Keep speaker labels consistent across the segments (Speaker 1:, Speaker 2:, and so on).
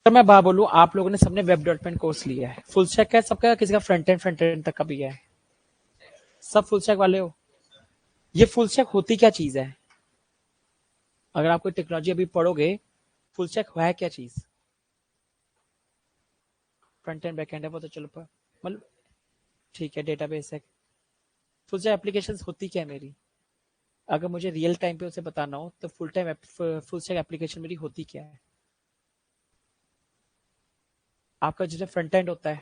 Speaker 1: तो मैं बात बोलूं, आप लोगों ने सबने वेब डेवलपमेंट कोर्स लिया है, फुल स्टैक है सबका, किसी का फ्रंट एंड तक का भी है? सब फुल स्टैक वाले हो? ये फुल स्टैक होती क्या चीज है? अगर आप कोई टेक्नोलॉजी अभी पढ़ोगे, फुल स्टैक है क्या चीज? फ्रंट एंड बैक एंड है वो तो चलो मतलब ठीक है, डेटाबेस है। फुल स्टैक एप्लीकेशन होती क्या है मेरी? अगर मुझे रियल टाइम पे उसे बताना हो तो फुल स्टैक एप्लीकेशन मेरी होती क्या है? आपका जैसे फ्रंट एंड होता है,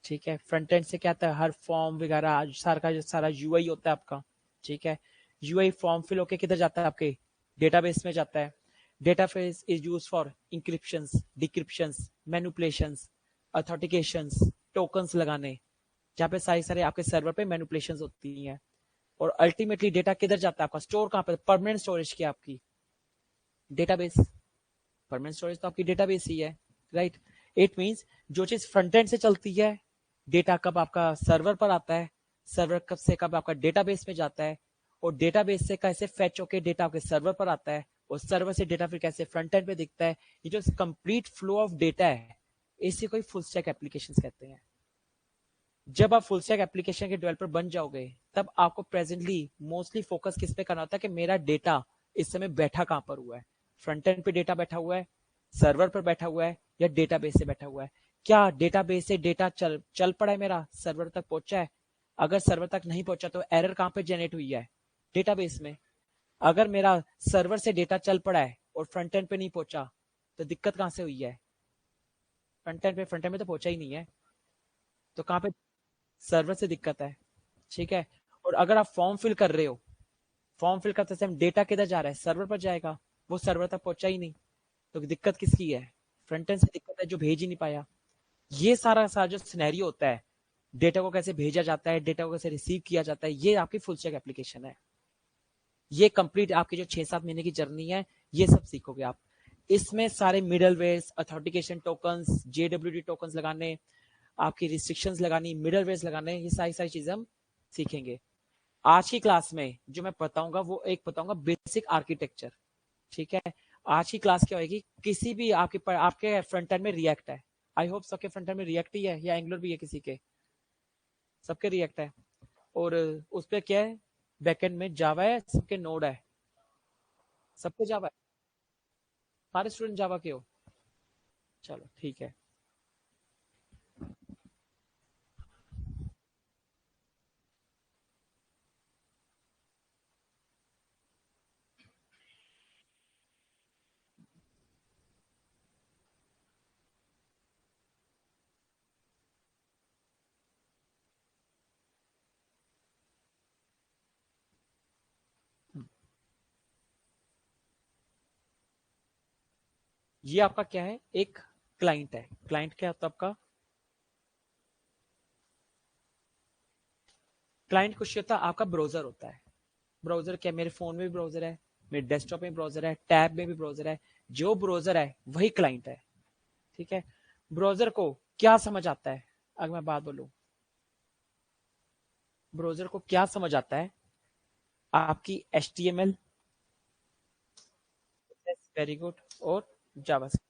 Speaker 1: ठीक है, फ्रंट एंड से क्या आता है, हर फॉर्म वगैरह सारा का सारा यूआई होता है आपका, ठीक है। यूआई फॉर्म फिल होके किधर जाता है, आपके डेटाबेस में जाता है। Database is use for encryptions, decryptions, manipulations, authentications, tokens लगाने, जहाँ पे सारी सारे आपके सर्वर पे मैनिपुलेशंस होती हैं। और अल्टीमेटली डेटा किधर जाता है आपका, स्टोर कहाँ पे, परमानेंट स्टोरेज की आपकी डेटाबेस। परमानेंट स्टोरेज तो आपकी डेटाबेस ही है, राइट। इट मींस जो चीज फ्रंट एंड से चलती है, डेटा कब आपका सर्वर पर आता है, सर्वर कब से कब आपका डेटाबेस में जाता है, और डेटाबेस से कैसे फैच होके डेटा आपके सर्वर पर आता है, और सर्वर से डेटा फिर कैसे फ्रंट एंड पे दिखता है, ये जो कंप्लीट फ्लो ऑफ डेटा है, इसी को फुल स्टैक एप्लीकेशंस कहते हैं। जब आप फुल स्टैक एप्लीकेशन के डेवलपर बन जाओगे, तब आपको प्रेजेंटली मोस्टली फोकस किस पे करना होता है कि मेरा डेटा इस समय बैठा कहां पर हुआ है। फ्रंट एंड पे डेटा बैठा हुआ है, सर्वर पर बैठा हुआ है, या डेटाबेस से बैठा हुआ है। क्या डेटाबेस से डेटा चल पड़ा है, मेरा सर्वर तक पहुंचा है? अगर सर्वर तक नहीं पहुंचा तो एरर कहां पे जनरेट हुई है, डेटाबेस में। अगर मेरा सर्वर से डेटा चल पड़ा है और फ्रंट एंड पे नहीं पहुंचा, तो दिक्कत कहां से हुई है? फ्रंट एंड में तो पहुंचा ही नहीं है, तो कहां पे? सर्वर से दिक्कत है, ठीक है। और अगर आप फॉर्म फिल कर रहे हो, फॉर्म फिल करते समय डेटा किधर जा रहा है, सर्वर पर जाएगा, वो सर्वर तक पहुंचा ही नहीं, तो दिक्कत किसकी है? फ्रंट एंड से दिक्कत है, जो भेज ही नहीं पाया। ये सारा सारा जो सिनेरियो होता है, डेटा को कैसे भेजा जाता है, डेटा को कैसे रिसीव किया जाता है, ये आपकी फुल स्टैक एप्लीकेशन है। ये कंप्लीट आपकी जो 6-7 महीने की जर्नी है, ये सब सीखोगे आप। इसमें सारे मिडलवेयर्स, ऑथेंटिकेशन टोकन्स, जेडब्ल्यूटी टोकन्स लगाने, आपकी रिस्ट्रिक्शंस लगानी, मिडलवेयर्स लगाने, ये सारी सारी चीजें हम सीखेंगे। आज की क्लास में जो मैं बताऊंगा वो एक बताऊंगा बेसिक आर्किटेक्चर, ठीक है। आज की क्लास क्या होगी, किसी भी आपके फ्रंट एंड में रिएक्ट है, आई होप सबके फ्रंट एंड में रिएक्ट ही है, या एंगुलर भी है किसी के? सबके रिएक्ट है। और उस पर क्या है, बैकएंड में जावा है, सबके नोड है, सबके जावा है। सारे स्टूडेंट जावा के हो? चलो ठीक है। ये आपका क्या है, एक क्लाइंट है। क्लाइंट क्या होता है आपका? क्लाइंट कुछ होता है, आपका ब्राउजर होता है। ब्राउजर क्या, मेरे फोन में भी ब्राउजर है, मेरे डेस्कटॉप में ब्राउजर है, टैब में भी ब्राउजर है। जो ब्राउजर है वही क्लाइंट है, ठीक है। ब्राउजर को क्या समझ आता है, अगर मैं बात बोलूं, ब्राउजर को क्या समझ आता है? आपकी HTML, वेरी गुड, और जावास्क्रिप्ट।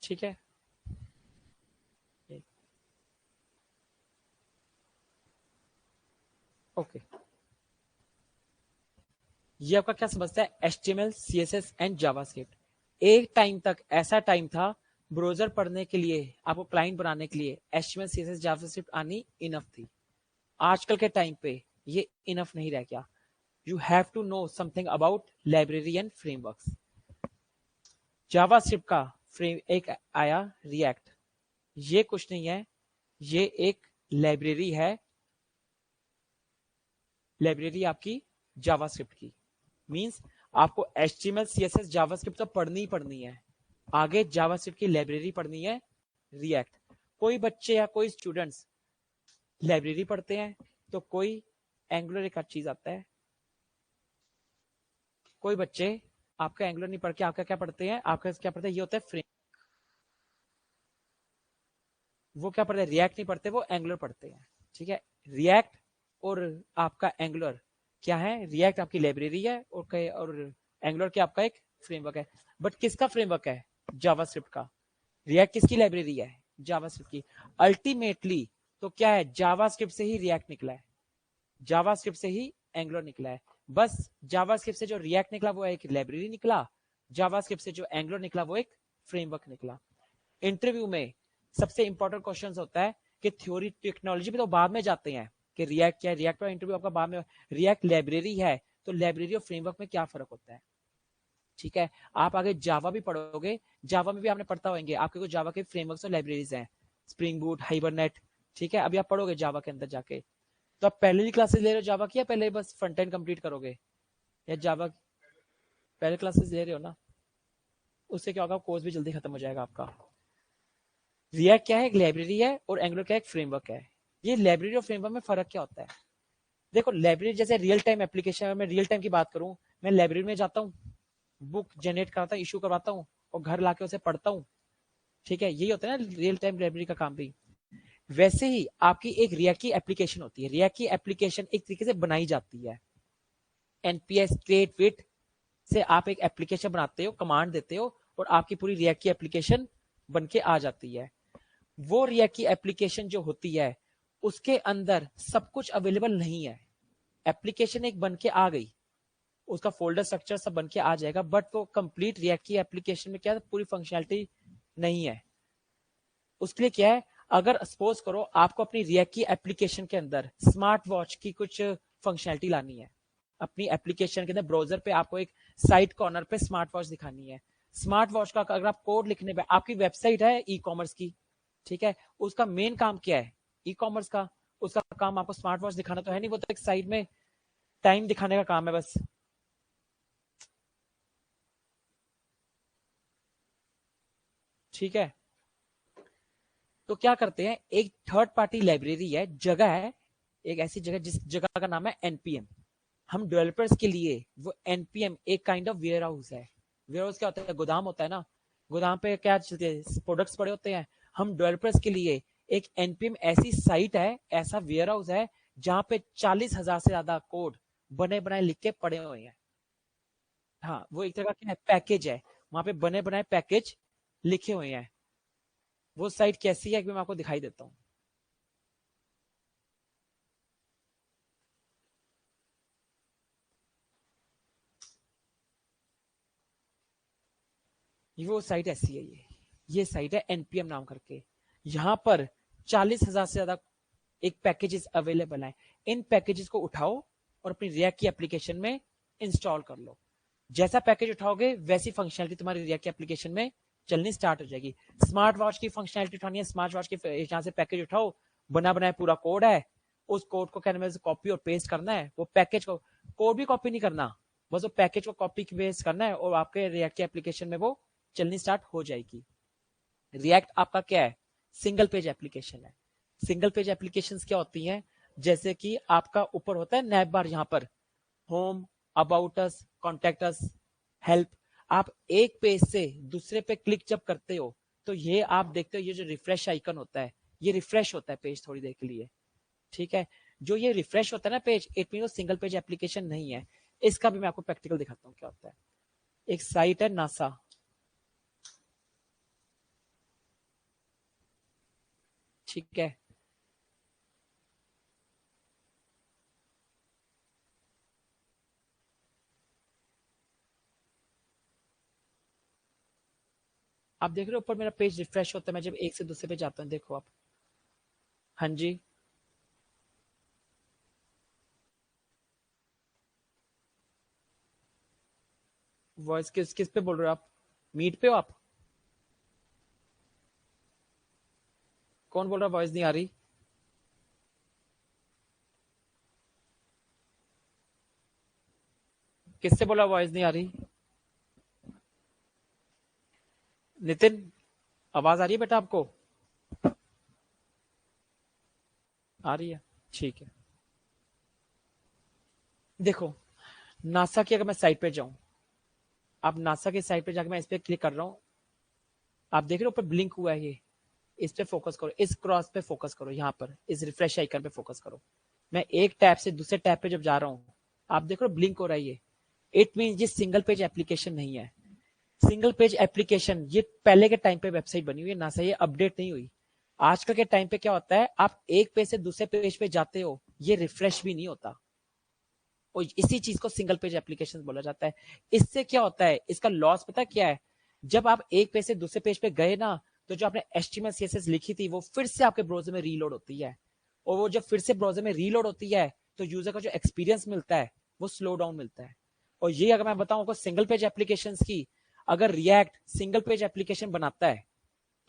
Speaker 1: ठीक है, ओके। ये आपका क्या समझता है, HTML, CSS एंड जावास्क्रिप्ट। एक टाइम तक ऐसा टाइम था, ब्राउजर पढ़ने के लिए, आपको क्लाइंट बनाने के लिए HTML, CSS, जावास्क्रिप्ट आनी इनफ थी। आजकल के टाइम पे ये इनफ नहीं रह गया. You have to know something about library and frameworks. JavaScript का फ्रेम एक आया रिएक्ट. ये कुछ नहीं है, ये एक लाइब्रेरी है, लाइब्रेरी आपकी जावास्क्रिप्ट की. मींस आपको HTML CSS जावास्क्रिप्ट तो पढ़नी ही पढ़नी है. आगे जावास्क्रिप्ट की लाइब्रेरी पढ़नी है रिएक्ट. कोई बच्चे या कोई स्टूडेंट्स लाइब्रेरी पढ़ते हैं तो कोई एंगुलर एक चीज आता है. कोई बच्चे आपका एंगुलर नहीं पढ़ के आपका क्या पढ़ते हैं, आपका क्या पढ़ते हैं, ये होता है फ्रेम. वो क्या पढ़ते हैं, रिएक्ट नहीं पढ़ते, वो एंगुलर पढ़ते हैं. ठीक है, रिएक्ट और आपका एंगुलर क्या है, रिएक्ट आपकी लाइब्रेरी है और एंगुलर क्या आपका एक फ्रेमवर्क है. बट किसका फ्रेमवर्क है, जावास्क्रिप्ट का. रिएक्ट किसकी लाइब्रेरी है, जावास्क्रिप्ट की. अल्टीमेटली तो क्या है, जावास्क्रिप्ट से ही रिएक्ट निकला है, जावास्क्रिप्ट से ही एंगुलर निकला है. बस जावास्क्रिप्ट से जो रिएक्ट निकला वो एक लाइब्रेरी निकला, जावास्क्रिप्ट से जो एंगुलर निकला वो एक फ्रेमवर्क निकला. इंटरव्यू में सबसे इंपॉर्टेंट क्वेश्चन होता है कि थ्योरी टेक्नोलॉजी में तो बाद में जाते हैं कि रिएक्ट क्या है, रिएक्ट पर इंटरव्यू आपका बाद में. रिएक्ट लाइब्रेरी है तो लाइब्रेरी और फ्रेमवर्क में क्या फर्क होता है. ठीक है, आप आगे जावा भी पढ़ोगे, जावा में भी आपने पढ़ता होंगे, आपके कुछ जावा के फ्रेमवर्क्स और लाइब्रेरीज हैं, स्प्रिंग बूट, हाइबरनेट. ठीक है, अभी आप पढ़ोगे जावा के अंदर जाके. तो आप पहले ही क्लासेस ले रहे हो जावा की, या पहले बस फ्रंट एंड कंप्लीट करोगे, या जावा पहले क्लासेस ले रहे हो ना, उससे क्या होगा, कोर्स भी जल्दी खत्म हो जाएगा आपका. रिएक्ट क्या है, एक लाइब्रेरी है, और एंगुलर क्या है, एक फ्रेमवर्क है. ये लाइब्रेरी और फ्रेमवर्क में फर्क क्या होता है. देखो, लाइब्रेरी जैसे रियल टाइम एप्लीकेशन, अगर मैं रियल टाइम की बात करूं, मैं लाइब्रेरी में जाता हूँ, बुक जनरेट कराता हूँ, इशू करवाता हूँ, और घर लाके उसे पढ़ता हूँ. ठीक है, यही होता है ना रियल टाइम लाइब्रेरी का काम भी. वैसे ही आपकी एक रिएक्ट की एप्लीकेशन होती है. रिएक्ट की एप्लीकेशन एक तरीके से बनाई जाती है. एनपीएस क्रिएट विथ से आप एक एप्लीकेशन बनाते हो, कमांड देते हो, और आपकी पूरी रिएक्ट की एप्लीकेशन बन के आ जाती है. वो रिएक्ट की एप्लीकेशन जो होती है उसके अंदर सब कुछ अवेलेबल नहीं है. एप्लीकेशन एक बन के आ गई, उसका फोल्डर स्ट्रक्चर सब बन के आ जाएगा, बट वो कंप्लीट रिएक्ट की एप्लीकेशन में क्या है, पूरी फंक्शनैलिटी नहीं है. उसके लिए क्या है, अगर सपोज करो आपको अपनी रिएक्ट की एप्लीकेशन के अंदर स्मार्ट वॉच की कुछ फंक्शनैलिटी लानी है, अपनी एप्लीकेशन के अंदर ब्राउजर पे आपको एक साइड कॉर्नर पे स्मार्ट वॉच दिखानी है. स्मार्ट वॉच का अगर आप कोड लिखने पे, आपकी वेबसाइट है ई कॉमर्स की, ठीक है, उसका मेन काम क्या है, ई कॉमर्स का, उसका काम आपको स्मार्ट वॉच दिखाना तो है नहीं, वो तो एक साइड में टाइम दिखाने का काम है बस. ठीक है, तो क्या करते हैं, एक थर्ड पार्टी लाइब्रेरी है, जगह है, एक ऐसी जगह जिस जगह का नाम है एनपीएम. हम डेवलपर्स के लिए वो एनपीएम एक काइंड ऑफ वेयर हाउस है. वेयर हाउस क्या होता है, गोदाम होता है ना, गोदाम पे क्या चलते हैं, प्रोडक्ट्स पड़े होते हैं. हम डेवलपर्स के लिए एक एनपीएम ऐसी साइट है, ऐसा वेयर हाउस है, जहां पे 40,000 से ज्यादा कोड बने बनाए लिख के पड़े हुए हैं. हाँ, वो एक तरह का पैकेज है, वहां पे बने बनाए पैकेज लिखे हुए हैं. वो साइट कैसी है, मैं आपको दिखाई देता हूँ. वो साइट ऐसी है, ये साइट है एनपीएम नाम करके. यहाँ पर 40,000 से ज्यादा एक पैकेजेस अवेलेबल है. इन पैकेजेस को उठाओ और अपनी रिएक्ट की एप्लीकेशन में इंस्टॉल कर लो. जैसा पैकेज उठाओगे वैसी फंक्शनलिटी तुम्हारी रिएक्ट की एप्लीकेशन में चलनी स्टार्ट हो जाएगी. स्मार्ट वॉच की फंक्शनलिटी उठानी है, स्मार्ट वॉच के यहाँ से पैकेज उठाओ, बना बनाया पूरा कोड है, उस कोड को कहने में कॉपी और पेस्ट करना है. वो पैकेज को, कोड भी कॉपी नहीं करना, बस वो पैकेज को कॉपी पेस्ट करना है, और आपके रिएक्ट के एप्लीकेशन में वो चलनी स्टार्ट हो जाएगी. रिएक्ट आपका क्या है, सिंगल पेज एप्लीकेशन है. सिंगल पेज एप्लीकेशंस क्या होती हैं, जैसे कि आपका ऊपर होता है नैब बार, यहाँ पर home, about us, contact us, help. आप एक पेज से दूसरे पे क्लिक जब करते हो तो ये आप देखते हो, ये जो रिफ्रेश आइकन होता है, ये रिफ्रेश होता है पेज थोड़ी देर के लिए. ठीक है, जो ये रिफ्रेश होता है ना page, it mean single page application नहीं है. इसका भी मैं आपको प्रैक्टिकल दिखाता हूँ क्या होता है. एक साइट है नासा, ठीक है, आप देख रहे हो ऊपर मेरा पेज रिफ्रेश होता है, मैं जब एक से दूसरे पे जाता हूँ, देखो आप. हाँ जी, वॉइस किस किस पे बोल रहे हो आप? मीट पे हो आप? कौन बोल रहा है वॉइस नहीं आ रही? किससे बोला वॉइस नहीं आ रही? नितिन, आवाज आ रही है बेटा आपको? आ रही है, ठीक है। देखो, नासा की अगर मैं साइट पे जाऊं, आप नासा की साइट पे जाकर मैं इस पे क्लिक कर रहा हूं, आप देख रहे हो ऊपर ब्लिंक हुआ है ये, इस पे फोकस करो, इस क्रॉस पे फोकस करो, यहाँ पर इस रिफ्रेश आइकन पे फोकस करो। मैं एक टैब से दूसरे टैब पे जब जा रहा हूँ, आप देख रहे हो ब्लिंक हो रहा है ये, इट मीन ये सिंगल पेज एप्लीकेशन नहीं है। सिंगल पेज एप्लीकेशन ये पहले के टाइम पे वेबसाइट बनी हुई है, नासा ये अपडेट नहीं हुई। आजकल के टाइम पे क्या होता है, आप एक पेज से दूसरे पेज पे जाते हो, ये रिफ्रेश भी नहीं होता, और इसी चीज को सिंगल पेज एप्लीकेशन बोला जाता है। इससे क्या होता है, इसका लॉस पता क्या है, जब आप एक पेज से दूसरे पेज पे गए ना, तो जो आपने HTML CSS लिखी थी वो फिर से आपके ब्राउजर में रीलोड होती है, और वो जब फिर से ब्राउजर में रीलोड होती है तो यूजर का जो एक्सपीरियंस मिलता है वो स्लो डाउन मिलता है। और ये अगर मैं बताऊं सिंगल पेज एप्लीकेशन की, अगर रिएक्ट सिंगल पेज एप्लीकेशन बनाता है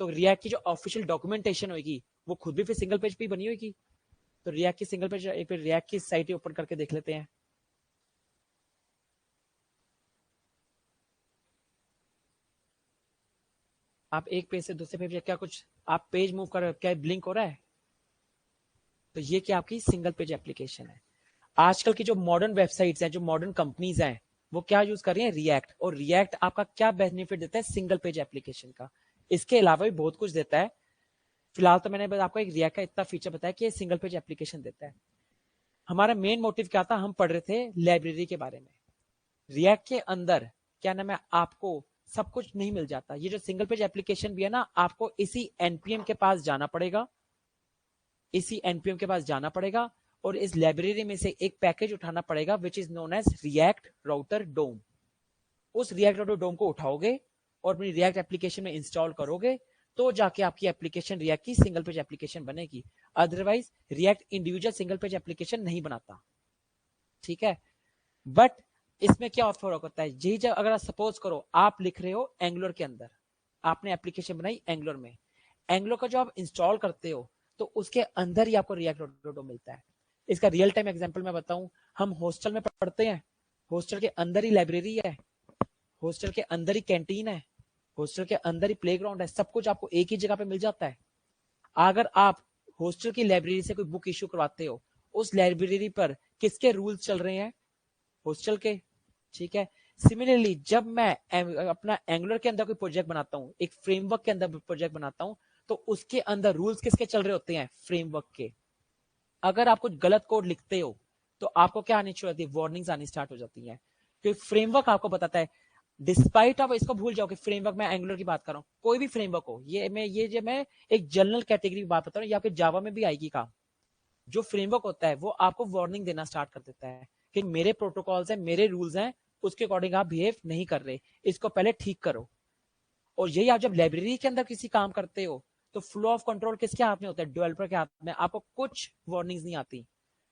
Speaker 1: तो रिएक्ट की जो ऑफिशियल डॉक्यूमेंटेशन होगी वो खुद भी फिर सिंगल पेज पे बनी होगी। तो रिएक्ट की सिंगल पेज, एक रिएक्ट की साइट ओपन करके देख लेते हैं। आप एक पेज से दूसरे पेज, क्या कुछ आप पेज मूव कर रहे हो, क्या ब्लिंक हो रहा है? तो ये क्या आपकी सिंगल पेज एप्लीकेशन है। आजकल की जो मॉडर्न वेबसाइट्स हैं, जो मॉडर्न कंपनीज हैं, वो क्या यूज कर रही है, रिएक्ट। और रिएक्ट आपका क्या बेनिफिट देता है सिंगल पेज एप्लीकेशन का, इसके अलावा भी बहुत कुछ देता है। फिलहाल तो मैंने बस आपको एक रिएक्ट का इतना फीचर बताया कि ये सिंगल पेज एप्लीकेशन देता है। हमारा मेन मोटिव क्या था, हम पढ़ रहे थे लाइब्रेरी के बारे में। रिएक्ट के अंदर क्या नाम है, आपको सब कुछ नहीं मिल जाता। ये जो सिंगल पेज एप्लीकेशन भी है ना, आपको इसी एनपीएम के पास जाना पड़ेगा, इसी एनपीएम के पास जाना पड़ेगा, और इस लाइब्रेरी में से एक पैकेज उठाना पड़ेगा which is known as React Router DOM. उस रिएक्ट राउटर डोम को उठाओगे और अपनी रिएक्ट एप्लीकेशन में इंस्टॉल करोगे, तो जाके आपकी एप्लीकेशन रिएक्ट की सिंगल पेज एप्लीकेशन बनेगी। Otherwise react individual single page application नहीं बनाता, ठीक है। बट इसमें क्या फर्क होता है, यही जब अगर सपोज करो आप लिख रहे हो एंगुलर के अंदर, आपने एप्लीकेशन बनाई एंगुलर में, एंगुलर का जो आप इंस्टॉल करते हो तो उसके अंदर ही आपको रिएक्ट डॉट मिलता है। इसका रियल टाइम एग्जांपल मैं बताऊं, हम हॉस्टल में पढ़ते हैं, हॉस्टल के अंदर ही लाइब्रेरी है, हॉस्टल के अंदर ही कैंटीन है, हॉस्टल के अंदर ही प्लेग्राउंड है, सब कुछ आपको एक ही जगह पे मिल जाता है। अगर आप हॉस्टल की लाइब्रेरी से कोई बुक इश्यू करवाते हो, उस लाइब्रेरी पर किसके रूल्स चल रहे हैं, हॉस्टल के, ठीक है। सिमिलरली जब मैं अपना एंगुलर के अंदर कोई प्रोजेक्ट बनाता हूं, एक फ्रेमवर्क के अंदर प्रोजेक्ट बनाता हूं, तो उसके अंदर रूल्स किसके चल रहे होते हैं, फ्रेमवर्क के। अगर आप कुछ गलत कोड लिखते हो तो आपको क्या आनी शुरू होती है, वार्निंग्स आनी स्टार्ट हो जाती है, क्योंकि फ्रेमवर्क आपको बताता है। डिस्पाइट आप इसको भूल जाओ कि फ्रेमवर्क, मैं एंगुलर की बात कर रहा हूं, कोई भी फ्रेमवर्क हो, ये जो मैं एक जनरल कैटेगरी की बात बता रहा हूँ, ये आपके जावा में भी आएगी काम। जो फ्रेमवर्क होता है वो आपको वार्निंग देना स्टार्ट कर देता है कि मेरे प्रोटोकॉल्स हैं, मेरे रूल्स हैं, उसके अकॉर्डिंग आप बिहेव नहीं कर रहे, इसको पहले ठीक करो। और यही आप जब लाइब्रेरी के अंदर किसी काम करते हो, तो फ्लो ऑफ कंट्रोल किसके हाथ में होता है, डेवलपर के हाथ में। आपको कुछ वार्निंग्स नहीं आती,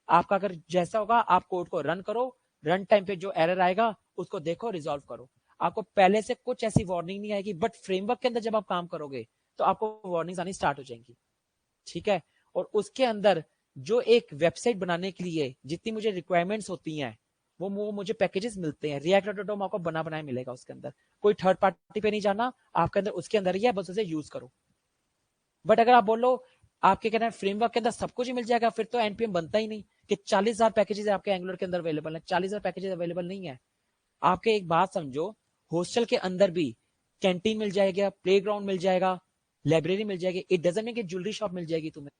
Speaker 1: आपका अगर जैसा होगा आप कोड को रन करो, रन टाइम पे जो एरर आएगा उसको देखो, रिजॉल्व करो। आपको पहले से कुछ ऐसी वार्निंग नहीं आएगी, बट फ्रेमवर्क के अंदर जब आप काम करोगे तो आपको वार्निंग्स आनी स्टार्ट हो जाएंगी, ठीक है। और उसके अंदर जो एक वेबसाइट बनाने के लिए जितनी मुझे रिक्वायरमेंट्स होती हैं, वो मुझे पैकेजेस मिलते हैं, रिएक्ट डॉट कॉम आपको बना बनाया मिलेगा उसके अंदर, कोई थर्ड पार्टी पे नहीं जाना, आपके अंदर उसके अंदर ही है, बस उसे यूज करो। बट अगर आप बोलो आपके कहना है फ्रेमवर्क के अंदर सब कुछ ही मिल जाएगा, फिर तो एनपीएम बनता ही नहीं, कि 40,000 पैकेजेस आपके एंगुलर के अंदर अवेलेबल है, 40,000 पैकेजेस अवेलेबल नहीं है। आपके एक बात समझो, हॉस्टल के अंदर भी कैंटीन मिल जाएगा, प्ले ग्राउंड मिल जाएगा, लाइब्रेरी मिल जाएगी, इट डजंट मीन कि ज्वेलरी शॉप मिल जाएगी तुम्हें,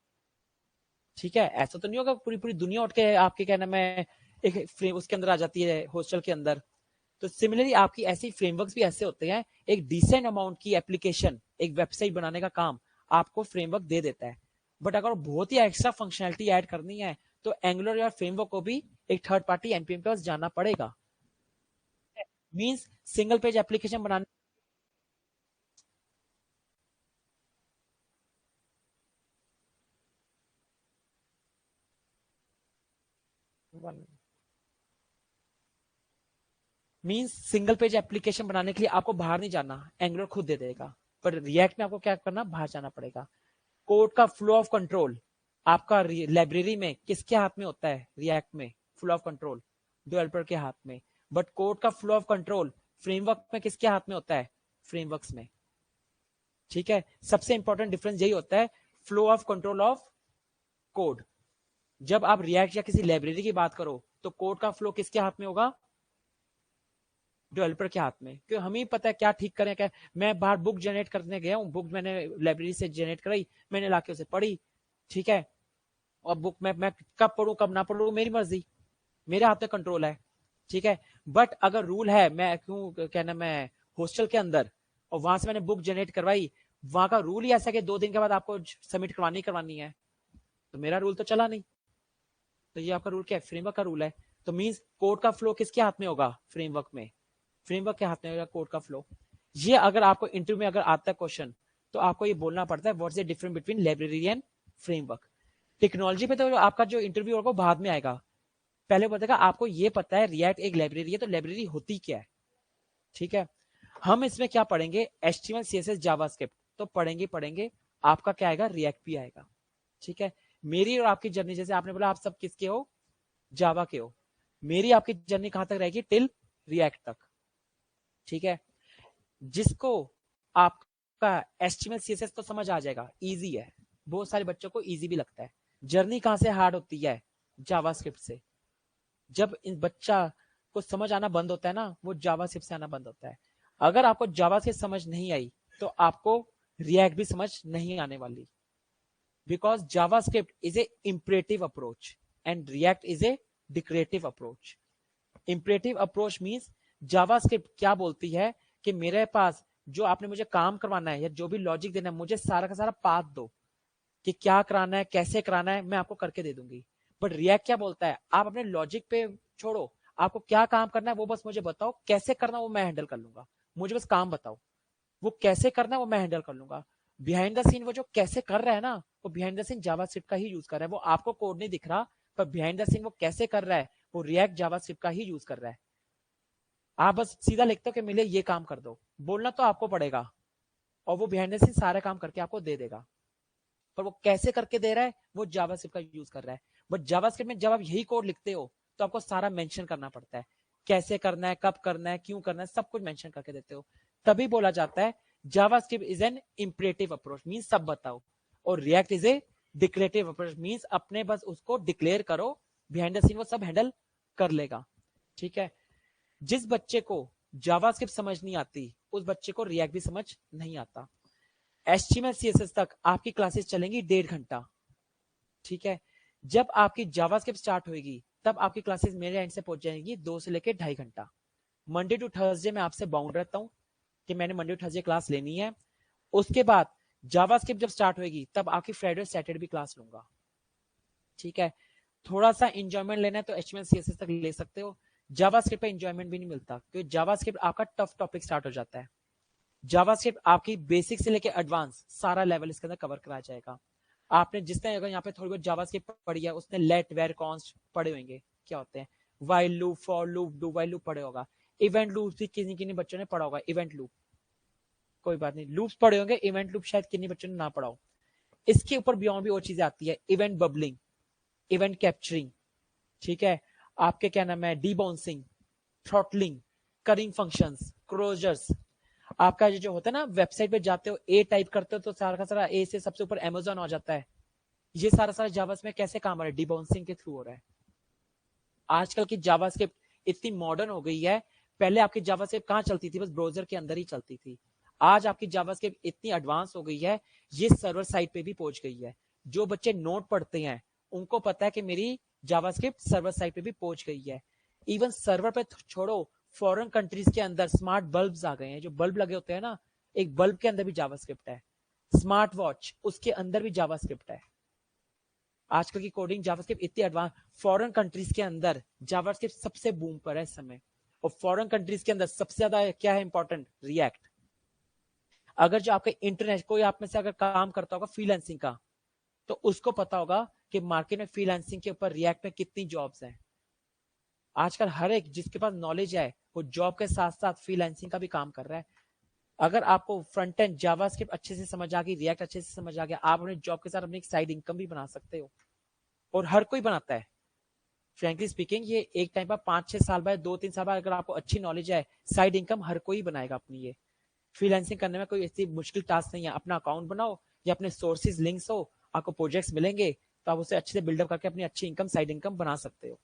Speaker 1: ठीक है। ऐसा तो नहीं होगा पूरी पूरी दुनिया उठ के आपके कहना में एक फ्रेम उसके अंदर आ जाती है हॉस्टल के अंदर। तो सिमिलरली आपकी ऐसी फ्रेमवर्क्स भी ऐसे होते हैं, एक डिसेंट अमाउंट की एप्लीकेशन, एक वेबसाइट बनाने का काम आपको फ्रेमवर्क दे देता है। बट अगर बहुत ही एक्स्ट्रा फंक्शनैलिटी ऐड करनी है तो एंगुलर या फ्रेमवर्क को भी एक थर्ड पार्टी एनपीएम के पास जाना पड़ेगा। मींस सिंगल पेज एप्लीकेशन बनाने, मींस सिंगल पेज एप्लीकेशन बनाने के लिए आपको बाहर नहीं जाना, एंगुलर खुद दे देगा, पर रिएक्ट में आपको क्या करना, बाहर जाना पड़ेगा। कोड का फ्लो ऑफ कंट्रोल आपका लाइब्रेरी में किसके हाथ में होता है, रिएक्ट में फ्लो ऑफ कंट्रोल डेवलपर के हाथ में, बट कोड का फ्लो ऑफ कंट्रोल फ्रेमवर्क में किसके हाथ में होता है, फ्रेमवर्क्स में। ठीक है, सबसे इंपॉर्टेंट डिफरेंस यही होता है, flow of control of code. जब आप रिएक्ट या किसी लाइब्रेरी की बात करो तो कोड का फ्लो किसके हाथ में होगा, डेवलपर के हाथ में, क्योंकि हमें पता है क्या ठीक करें क्या। मैं बाहर बुक जनरेट करने गया हूँ, बुक मैंने लाइब्रेरी से जनरेट कराई, मैंने लाके उसे पढ़ी, ठीक है, और बुक मैं कब पढ़ू कब ना पढ़ू मेरी मर्जी, मेरे हाथ में कंट्रोल है, ठीक है। बट अगर रूल है, मैं क्यों कहना, मैं हॉस्टल के अंदर और वहां से मैंने बुक जनरेट करवाई, वहां का रूल ही ऐसा कि 2 दिन के बाद आपको सबमिट करवानी है, तो मेरा रूल तो चला नहीं। तो ये आपका रूल क्या है, फ्रेमवर्क का रूल है। तो मींस कोड का फ्लो किसके हाथ में होगा, फ्रेमवर्क में, फ्रेमवर्क के हाथ में होगा कोड का फ्लो। ये अगर आपको इंटरव्यू में अगर आता है क्वेश्चन, तो आपको ये बोलना पड़ता है what's the difference between library and framework. Technology पे तो आपका जो इंटरव्यू होगा बाद में आएगा, पहले बताएगा आपको ये पता है रिएक्ट एक लाइब्रेरी है, तो लाइब्रेरी होती क्या है, ठीक है। हम इसमें क्या पढ़ेंगे, एचटीएमएल सीएसएस जावास्क्रिप्ट तो पढ़ेंगे, आपका क्या आएगा, रिएक्ट भी आएगा, ठीक है। मेरी और आपकी जर्नी, जैसे आपने बोला आप सब किसके हो, जावा के हो, मेरी आपकी जर्नी कहां तक रहेगी, टिल रिएक्ट तक, ठीक है। जिसको आपका एचटीएमएल सीएसएस तो समझ आ जाएगा, इजी है, बहुत सारे बच्चों को इजी भी लगता है। जर्नी कहां से हार्ड होती है, जावास्क्रिप्ट से। जब इन बच्चा को समझ आना बंद होता है ना, वो जावास्क्रिप्ट से आना बंद होता है। अगर आपको जावास्क्रिप्ट समझ नहीं आई तो आपको रिएक्ट भी समझ नहीं आने वाली, because JavaScript is a imperative approach and React is a declarative approach. Imperative approach means JavaScript क्या बोलती है कि मेरे पास जो आपने मुझे काम करवाना है या जो भी लॉजिक देना है, मुझे सारा का सारा पाथ दो कि क्या कराना है, कैसे कराना है, मैं आपको करके दे दूंगी। बट रिएक्ट क्या बोलता है, आप अपने लॉजिक पे छोड़ो, आपको क्या काम करना है वो बस मुझे बताओ, कैसे करना वो मैं हैंडल कर लूंगा, मुझे बस काम बताओ, वो कैसे करना है वो मैं हैंडल कर लूंगा। बिहाइंड द सीन वो जो कैसे कर रहा है ना, वो बिहाइंड द सीन जावास्क्रिप्ट का ही यूज कर रहा है, वो आपको कोड नहीं दिख रहा, पर बिहाइंड द सीन वो कैसे कर रहा है, वो रिएक्ट जावास्क्रिप्ट का ही यूज कर रहा है। आप बस सीधा लिखते हो कि मिले ये काम कर दो, बोलना तो आपको पड़ेगा, और वो बिहाइंड द सीन सारे काम करके आपको दे देगा, पर वो कैसे करके दे रहा है, वो जावास्क्रिप्ट का यूज कर रहा है। बट जावास्क्रिप्ट में जब आप यही कोड लिखते हो तो आपको सारा मेंशन करना पड़ता है, कैसे करना है, कब करना है, क्यों करना है, सब कुछ मेंशन करके देते हो, तभी बोला जाता है JavaScript is an imperative approach, means सब बताओ, और react is A declarative approach, means अपने बस उसको डिक्लेयर करो, बिहाइंड द सीन वो सब हैंडल कर लेगा, ठीक है। जिस बच्चे को जावास्क्रिप्ट समझ नहीं आती, उस बच्चे को रिएक्ट भी समझ नहीं आता। एचटीएमएल सीएसएस तक आपकी क्लासेस चलेंगी 1.5 घंटा, ठीक है। जब आपकी जावास्क्रिप्ट स्टार्ट होगी तब आपकी क्लासेस मेरे एंड से पहुंच जाएंगी 2 से लेकर 2.5 घंटा। मंडे टू थर्सडे में आपसे बाउंड रहता हूं कि मैंने मंडे टू थर्सडे क्लास लेनी है। उसके बाद जावास्क्रिप्ट जब स्टार्ट होगी तब आपकी फ्राइडे और सैटरडे भी क्लास लूंगा, ठीक है। थोड़ा सा इंजॉयमेंट लेना है तो एचटीएमएल सीएसएस तक ले सकते हो। जावास्क्रिप्ट पे इंजॉयमेंट भी नहीं मिलता, क्योंकि जावास्क्रिप्ट आपका टफ टॉपिक स्टार्ट हो जाता है। जावास्क्रिप्ट आपकी बेसिक से लेकर एडवांस सारा लेवल इसके अंदर कवर कराया जाएगा। आपने जिसने अगर यहाँ पे थोड़ी बहुत जावास्क्रिप्ट पढ़ी है, उसने लेट वेर कॉन्स्ट पढ़े होंगे, क्या होते हैं, while loop, for loop, do while loop पढ़े होगा, इवेंट लूप भी किन्हीं किन्हीं बच्चों ने पढ़ा होगा, इवेंट लूप, कोई बात नहीं, लूप्स पढ़े होंगे, इवेंट लूप शायद किन्हीं बच्चों ने ना पढ़ा हो। इसके ऊपर बियॉन्ड भी और चीजें आती है, इवेंट बबलिंग, इवेंट कैप्चरिंग, ठीक है, आपके क्या नाम है, डीबाउंसिंग, थ्रॉटलिंग, करिंग फंक्शंस, क्लोजर्स। आपका ये जो होता है ना, वेबसाइट पे जाते हो, ए टाइप करते हो तो सारा का सारा ए से सबसे ऊपर अमेजोन हो जाता है, ये सारा सारा जावास में कैसे काम हो रहा है, डिबाउंसिंग के थ्रू हो रहा है। आजकल की जावास्क्रिप्ट इतनी मॉडर्न हो गई है, पहले आपकी जावास्क्रिप्ट कहां चलती थी, बस ब्राउजर के अंदर ही चलती थी। आज आपकी जावास्क्रिप्ट इतनी एडवांस हो गई है, ये सर्वर साइड पे भी पहुंच गई है। जो बच्चे नोट पढ़ते हैं उनको पता है कि मेरी जावास्क्रिप्ट सर्वर साइड पे भी पहुंच गई है। इवन सर्वर पे छोड़ो, फॉरेन कंट्रीज के अंदर स्मार्ट बल्ब्स आ गए हैं, जो बल्ब लगे होते हैं ना, एक बल्ब के अंदर भी जावास्क्रिप्ट है। स्मार्ट वॉच, उसके अंदर भी जावास्क्रिप्ट है। आजकल की कोडिंग जावास्क्रिप्ट इतनी एडवांस, फॉरेन कंट्रीज के अंदर जावास्क्रिप्ट सबसे बूम पर है इस समय, और फॉरेन कंट्रीज के अंदर सबसे ज्यादा क्या है इंपॉर्टेंट, रिएक्ट। अगर जो आपके इंटरनेट कोई आप में से अगर काम करता होगा फ्रीलांसिंग का, तो उसको पता होगा कि मार्केट में फ्रीलांसिंग के ऊपर रिएक्ट में कितनी जॉब्स हैं। आजकल हर एक जिसके पास नॉलेज है वो वो जॉब के साथ साथ फ्रीलांसिंग का भी काम कर रहा है। अगर आपको फ्रंट एंड जावास्क्रिप्ट अच्छे से समझ आ गई, रिएक्ट अच्छे से समझ आ गया, आप अपने जॉब के साथ अपनी एक साइड इनकम भी बना सकते हो, और हर कोई बनाता है। फ्रेंकली स्पीकिंग, ये एक टाइम पर 5-6 साल बाद, 2-3 साल बाद अगर आपको अच्छी नॉलेज है, साइड इनकम हर कोई बनाएगा अपनी। ये फ्रीलांसिंग करने में कोई ऐसी मुश्किल टास्क नहीं है। अपना अकाउंट बनाओ या अपने सोर्सेज लिंक्स हो, आपको प्रोजेक्ट्स मिलेंगे तो आप उसे अच्छे से बिल्डअप करके अपनी अच्छी इनकम, साइड इनकम बना सकते हो।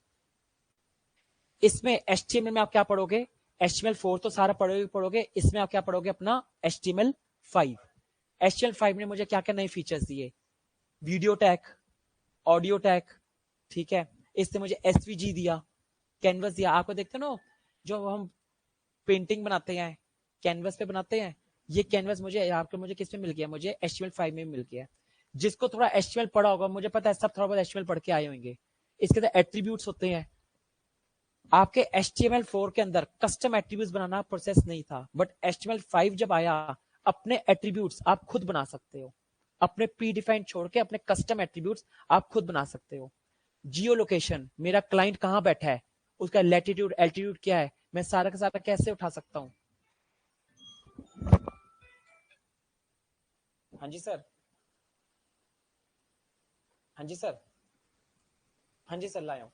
Speaker 1: इसमें HTML में आप क्या पढ़ोगे? HTML4 तो सारा पढ़ोगे। इसमें आप क्या पढ़ोगे? अपना HTML5। HTML5 ने मुझे क्या क्या नए फीचर्स दिए? वीडियो टैग, ऑडियो टैग, ठीक है। इससे मुझे SVG दिया, कैनवस दिया। आपको देखते हो ना, जो हम पेंटिंग बनाते हैं कैनवस पे बनाते हैं, ये कैनवस मुझे किस पे मिल गया? मुझे HTML5 में मिल गया। जिसको थोड़ा HTML पढ़ा होगा, मुझे पता है सब थोड़ा बहुत HTML पढ़ के आए होंगे। इसके अंदर एट्रीब्यूट्स होते हैं। आपके HTML4 के अंदर कस्टम एट्रीब्यूट्स बनाना प्रोसेस नहीं था, बट HTML5 जब आया, अपने एट्रीब्यूट्स आप खुद बना सकते हो। अपने प्री डिफाइंड छोड़ के अपने कस्टम एट्रीब्यूट्स आप खुद बना सकते हो। जियो लोकेशन, मेरा क्लाइंट कहां बैठा है, उसका लैटिट्यूड एल्टीट्यूड क्या है, मैं सारा का सारा कैसे उठा सकता हूं? हाँ जी सर। हाँ जी सर। हाँ जी सर, लाया हूँ।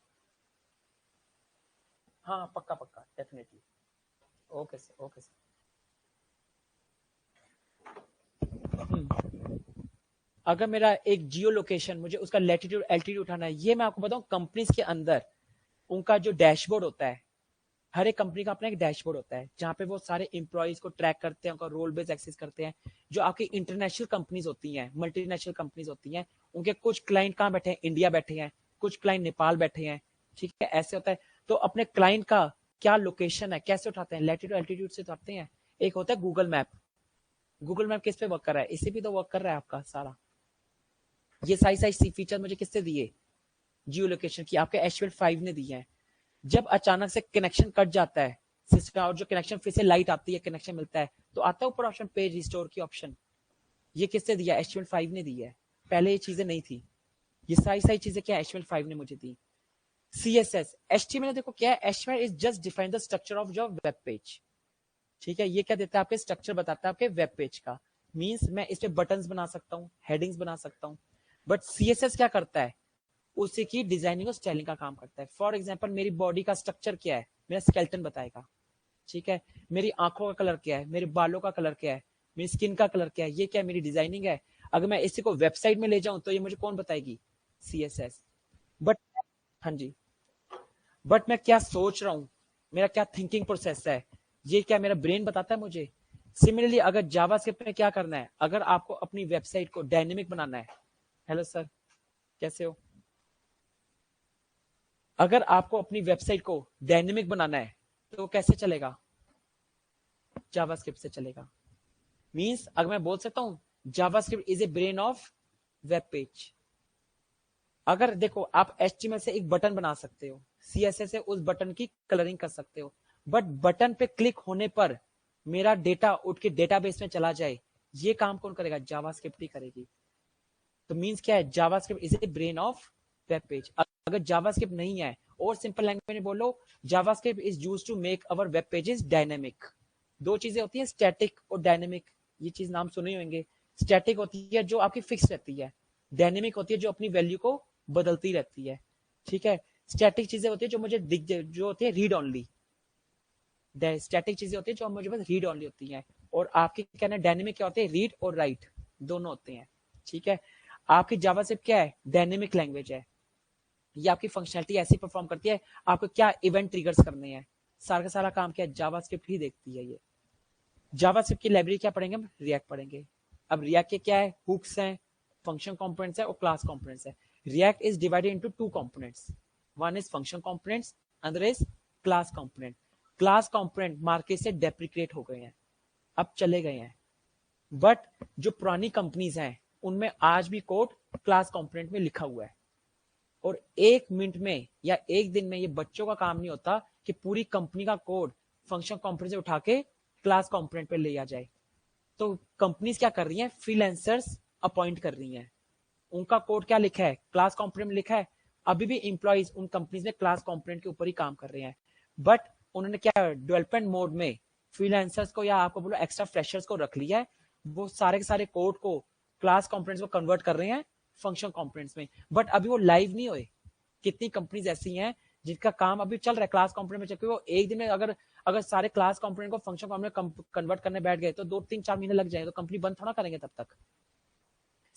Speaker 1: हाँ, पक्का पक्का, definitely. Okay sir, okay sir. अगर मेरा एक जियो लोकेशन, मुझे उसका लैटिट्यूड एल्टीट्यूड उठाना है, ये मैं आपको बताऊं, कंपनीज के अंदर उनका जो डैशबोर्ड होता है, हर एक कंपनी का अपना एक डैशबोर्ड होता है, जहां पे वो सारे एम्प्लॉइज को ट्रैक करते हैं, उनका रोल बेस एक्सेस करते हैं। जो आपकी इंटरनेशनल कंपनीज होती हैं, मल्टीनेशनल कंपनीज होती हैं, उनके कुछ क्लाइंट कहाँ बैठे हैं? इंडिया बैठे हैं, कुछ क्लाइंट नेपाल बैठे हैं, ठीक है, ऐसे होता है। तो अपने क्लाइंट का क्या लोकेशन है, कैसे उठाते हैं? लैटिट्यूड एल्टीट्यूड से उठाते हैं। एक होता है गूगल मैप। गूगल मैप किस पे वर्क कर रहा है? इसी पे तो वर्क कर रहा है आपका सारा। ये सारी सारी फीचर मुझे किससे दिए? जियो लोकेशन की, आपके HTML5 ने दिए हैं। जब अचानक से कनेक्शन कट जाता है सिस्टम, और जो कनेक्शन फिर से लाइट आती है, कनेक्शन मिलता है, तो आता है ऊपर ऑप्शन पेज रिस्टोर की ऑप्शन। ये किससे दिया? HTML5 ने दिया है। पहले ये चीजें नहीं थी। ये सारी सारी चीजें क्या HTML5 ने मुझे दी। CSS, HTML देखो क्या है, HTML is just define the structure of your web page, ठीक है। ये क्या देता है? आपके स्ट्रक्चर बताता है आपके वेब पेज का। मींस मैं इस पे बटन्स बना सकता हूँ, हेडिंग्स बना सकता हूँ। बट CSS क्या करता है? उसी की डिजाइनिंग और स्टाइलिंग का काम करता है। फॉर एग्जाम्पल, मेरी बॉडी का स्ट्रक्चर क्या है, मेरा स्केलेटन बताएगा, ठीक है। मेरी आंखों का कलर क्या है, मेरे बालों का कलर क्या है, मेरी स्किन का कलर क्या है, ये क्या मेरी डिजाइनिंग है। अगर मैं इसी को वेबसाइट में ले जाऊं तो ये मुझे कौन बताएगी? CSS। बट हाँ जी, बट मैं क्या सोच रहा हूं, मेरा क्या थिंकिंग प्रोसेस है, ये क्या मेरा ब्रेन बताता है मुझे। सिमिलरली अगर जावास्क्रिप्ट में क्या करना है, अगर आपको अपनी वेबसाइट को डायनेमिक बनाना है, हेलो सर, कैसे हो? अगर आपको अपनी वेबसाइट को डायनेमिक बनाना है तो कैसे चलेगा? जावास्क्रिप्ट से चलेगा। मींस अगर मैं बोल सकता हूं, JavaScript is a brain of web page. अगर देखो, आप HTML से एक बटन बना सकते हो, CSS से उस बटन की कलरिंग कर सकते हो, बट बटन पे क्लिक होने पर मेरा डेटा उठ के डेटाबेस में चला जाए, ये काम कौन करेगा? जावास्क्रिप्ट ही करेगी। तो मींस क्या है? JavaScript is a brain of web page. अगर जावास्क्रिप्ट नहीं है, और सिंपल लैंग्वेज में बोलो, JavaScript is used to make our web pages dynamic. दो चीजें होती हैं, स्टैटिक और डायनेमिक। ये चीज नाम सुने होंगे। स्टैटिक होती है जो आपकी फिक्स रहती है, डायनेमिक होती है जो अपनी वैल्यू को बदलती रहती है, ठीक है। स्टैटिक चीजें होती है जो मुझे दिख, जो होती है रीड ऑनली। स्टैटिक चीजें होती है जो मुझे बस रीड ऑनली होती हैं, और आपकी कहना डायनेमिक क्या होते हैं? रीड और राइट दोनों होते हैं, ठीक है। आपकी जावास्क्रिप्ट क्या है? डायनेमिक लैंग्वेज है। ये आपकी फंक्शनलिटी ऐसी परफॉर्म करती है, आपको क्या इवेंट ट्रिगर्स करने हैं, सारा का सारा काम क्या है? जावास्क्रिप्ट ही देखती है। ये जावास्क्रिप्ट की लाइब्रेरी क्या पढ़ेंगे हम? रिएक्ट पढ़ेंगे। अब रिएक्ट के क्या है? हुक्स हैं, फंक्शन कंपोनेंट्स है और क्लास कंपोनेंट्स है। React is divided into two components, one is function components, other is class component. Class component market से डेप्रिकेट हो गए हैं, अब चले गए हैं। बट जो पुरानी कंपनीज हैं उनमें आज भी कोड क्लास कंपोनेंट में लिखा हुआ है, और एक मिनट में या एक दिन में ये बच्चों का काम नहीं होता कि पूरी कंपनी का कोड फंक्शन कंपोनेंट से उठा के क्लास कंपोनेंट पे ले आ जाए। तो कंपनीज क्या कर रही हैं? फ्रीलांसर्स अपॉइंट कर रही हैं। उनका कोड क्या लिखा है? क्लास कंपोनेंट में लिखा है। अभी भी इंप्लॉइज उन कंपनीज में क्लास कंपोनेंट के ऊपर ही काम कर रहे हैं, बट उन्होंने क्या डेवलपमेंट मोड में फ्रीलांसर्स को या आपको बोलो एक्स्ट्रा फ्रेशर्स को रख लिया है, वो सारे के सारे कोड को क्लास कंपोनेंट्स को कन्वर्ट कर रहे हैं फंक्शन कंपोनेंट्स में, बट अभी वो लाइव नहीं हुए। कितनी कंपनीज ऐसी हैं जिनका काम अभी चल रहा है क्लास कंपोनेंट में, चल वो एक दिन में अगर अगर सारे क्लास कंपोनेंट को फंक्शन कंपोनेंट में कन्वर्ट करने बैठ गए तो 2-3-4 महीने लग जाए, तो कंपनी बंद थोड़ा करेंगे तब तक।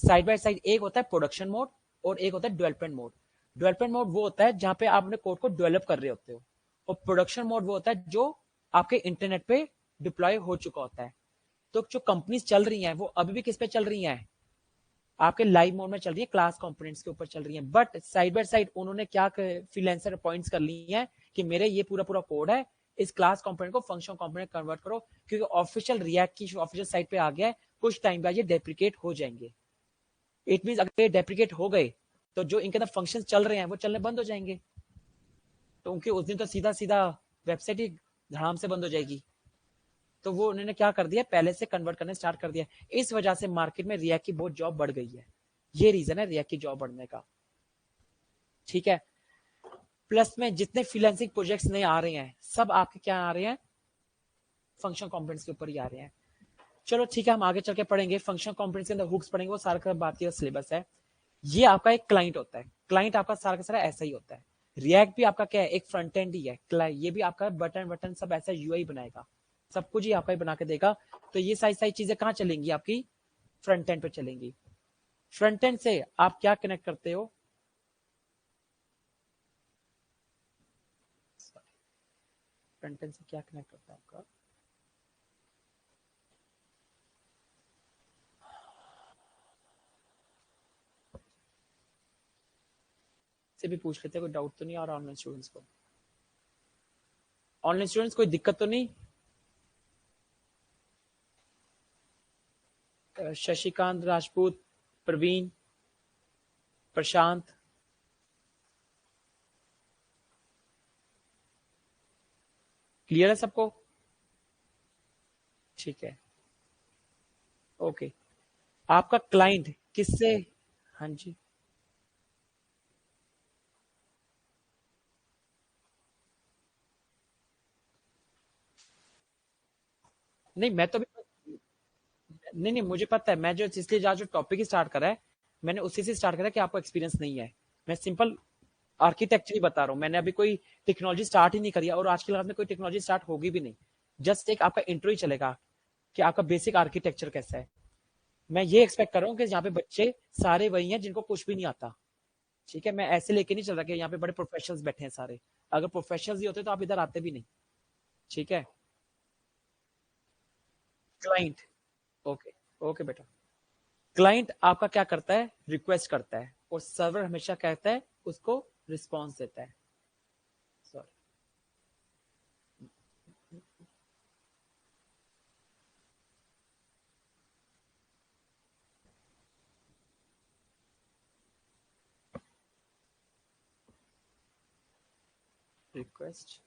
Speaker 1: साइड बाय साइड एक होता है प्रोडक्शन मोड और एक होता है डेवलपमेंट मोड। डेवलपमेंट मोड वो होता है जहां पे आप अपने कोड को डेवलप कर रहे होते हो, और प्रोडक्शन मोड वो होता है जो आपके इंटरनेट पे डिप्लॉय हो चुका होता है। तो जो कंपनीज चल रही हैं वो अभी भी किस पे चल रही हैं, आपके लाइव मोड में चल रही है, क्लास कंपोनेंट्स के ऊपर चल रही है। बट साइड बाय साइड उन्होंने क्या फ्रीलांसर अपॉइंट्स कर ली है कि मेरे ये पूरा पूरा कोड है, इस क्लास कंपोनेंट को फंक्शन कंपोनेंट कन्वर्ट करो, क्योंकि ऑफिशियल रिएक्ट की ऑफिशियल साइट पे आ गया है, कुछ टाइम बाद ये डेप्रिकेट हो जाएंगे। इट मीन अगर ये डेप्रिकेट हो गए तो जो इनके अंदर फंक्शन चल रहे हैं वो चलने बंद हो जाएंगे, तो उनके उस दिन तो सीधा सीधा वेबसाइट ही धड़ाम से बंद हो जाएगी। तो वो उन्होंने क्या कर दिया, पहले से कन्वर्ट करने स्टार्ट कर दिया। इस वजह से मार्केट में रिएक्ट की बहुत जॉब बढ़ गई है, ये रीजन है रिएक्ट की जॉब बढ़ने का। ठीक है, प्लस में जितने फ्रीलांसिंग प्रोजेक्ट्स नए आ रहे हैं सब आपके क्या आ रहे हैं, फंक्शन कंपोनेंट्स के ऊपर ही आ रहे हैं। चलो ठीक है, हम आगे चल के पढ़ेंगे फंक्शन कंपोनेंट्स के अंदर हुक्स पढ़ेंगे, वो सारा का बात की सिलेबस है। ये आपका एक क्लाइंट होता है, क्लाइंट आपका सारा का सारा ऐसा ही होता है। रिएक्ट भी आपका क्या है, एक फ्रंट एंड ही है, ये भी आपका बटन बटन सब ऐसा यूआई बनाएगा, सब कुछ ही आपका ही बना के देगा। तो ये सारी सारी चीजें कहाँ चलेंगी, आपकी फ्रंट एंड पे चलेंगी। फ्रंट एंड से आप क्या कनेक्ट करते हो, फ्रंट एंड से क्या कनेक्ट होता है आपका, से भी पूछ लेते हैं, कोई डाउट तो नहीं आ रहा ऑनलाइन स्टूडेंट्स को, ऑनलाइन स्टूडेंट्स कोई दिक्कत तो नहीं। शशिकांत राजपूत, प्रवीण, प्रशांत, क्लियर है सबको, ठीक है ओके। आपका क्लाइंट किससे, हाँ जी, नहीं मैं तो भी, नहीं नहीं मुझे पता है, मैं जो इसलिए जो टॉपिक ही स्टार्ट करा है मैंने उसी से स्टार्ट करा कि आपको एक्सपीरियंस नहीं है। मैं सिंपल आर्किटेक्चर ही बता रहा हूँ, मैंने अभी कोई टेक्नोलॉजी स्टार्ट ही नहीं करी है, और आज के बाद में कोई टेक्नोलॉजी स्टार्ट होगी भी नहीं। जस्ट एक आपका इंट्रो ही चलेगा कि आपका बेसिक आर्किटेक्चर कैसा है। मैं ये एक्सपेक्ट कर रहा हूँ कि यहाँ पे बच्चे सारे वही हैं जिनको कुछ भी नहीं आता। ठीक है, मैं ऐसे लेके नहीं चल रहा कि यहाँ पे बड़े प्रोफेशनल्स बैठे हैं सारे, अगर प्रोफेशनल्स ही होते तो आप इधर आते भी नहीं। ठीक है, क्लाइंट, ओके ओके बेटा, क्लाइंट आपका क्या करता है, रिक्वेस्ट करता है, और सर्वर हमेशा कहता है उसको रिस्पॉन्स देता है। सॉरी, रिक्वेस्ट,